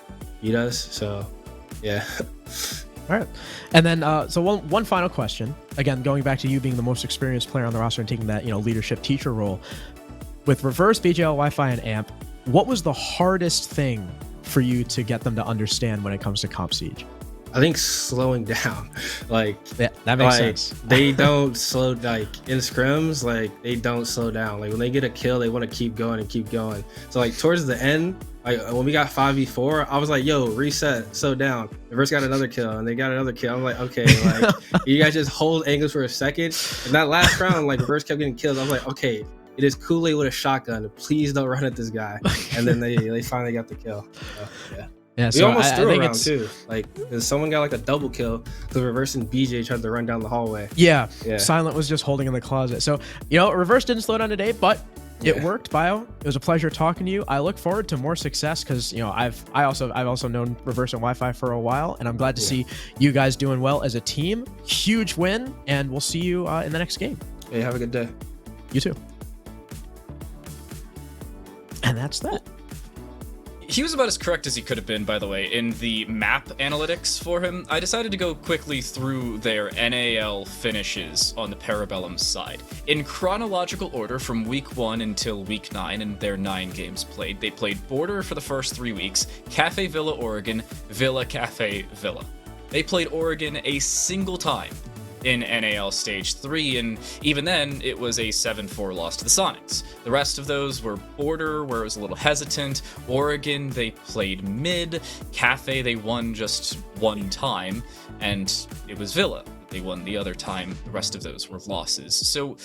beat us. So yeah. All right. And then so one final question, again going back to you being the most experienced player on the roster and taking that, you know, leadership teacher role with Reverse, BJL, Wi-Fi, and Amp. What was the hardest thing for you to get them to understand when it comes to Comp Siege? I think slowing down. Like yeah, that makes sense. They don't slow, like in scrims, like they don't slow down. Like when they get a kill, they want to keep going and keep going. So like towards the end, like when we got 5v4, I was like, yo, reset, slow down. Reverse got another kill and they got another kill. I'm like, okay, like you guys just hold angles for a second. And that last round, like Reverse kept getting kills. I was like, okay, it is Kool-Aid with a shotgun. Please don't run at this guy. And then they finally got the kill. So, yeah. Yeah, we so almost threw I think around too. Like someone got like a double kill because Reverse and BJ tried to run down the hallway. Yeah. Silent was just holding in the closet. So, you know, Reverse didn't slow down today, but it worked. Bio, it was a pleasure talking to you. I look forward to more success because, you know, I've also known Reverse and Wi-Fi for a while, and I'm glad to see you guys doing well as a team. Huge win, and we'll see you in the next game. Hey, have a good day. You too. And that's that. He was about as correct as he could have been, by the way, in the map analytics for him. I decided to go quickly through their NAL finishes on the Parabellum side. In chronological order from week 1 until week 9 in their 9 games played, they played Border for the first 3 weeks, Cafe Villa Oregon, Villa Cafe Villa. They played Oregon a single time in NAL Stage 3, and even then, it was a 7-4 loss to the Sonics. The rest of those were Border, where it was a little hesitant, Oregon, they played mid, Cafe, they won just one time, and it was Villa. They won the other time. The rest of those were losses. So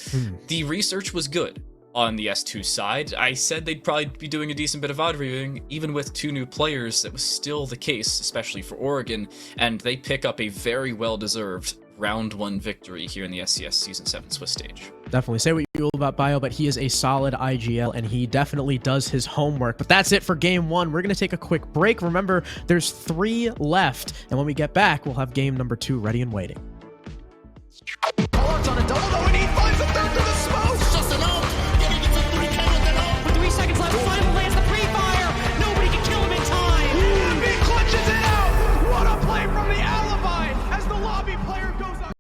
the research was good on the S2 side. I said they'd probably be doing a decent bit of odd reviewing, even with 2 new players. That was still the case, especially for Oregon, and they pick up a very well-deserved round 1 victory here in the SCS Season 7 Swiss stage. Definitely. Say what you will about Bio, but he is a solid IGL, and he definitely does his homework. But that's it for game 1. We're going to take a quick break. Remember, there's 3 left, and when we get back, we'll have game number 2 ready and waiting.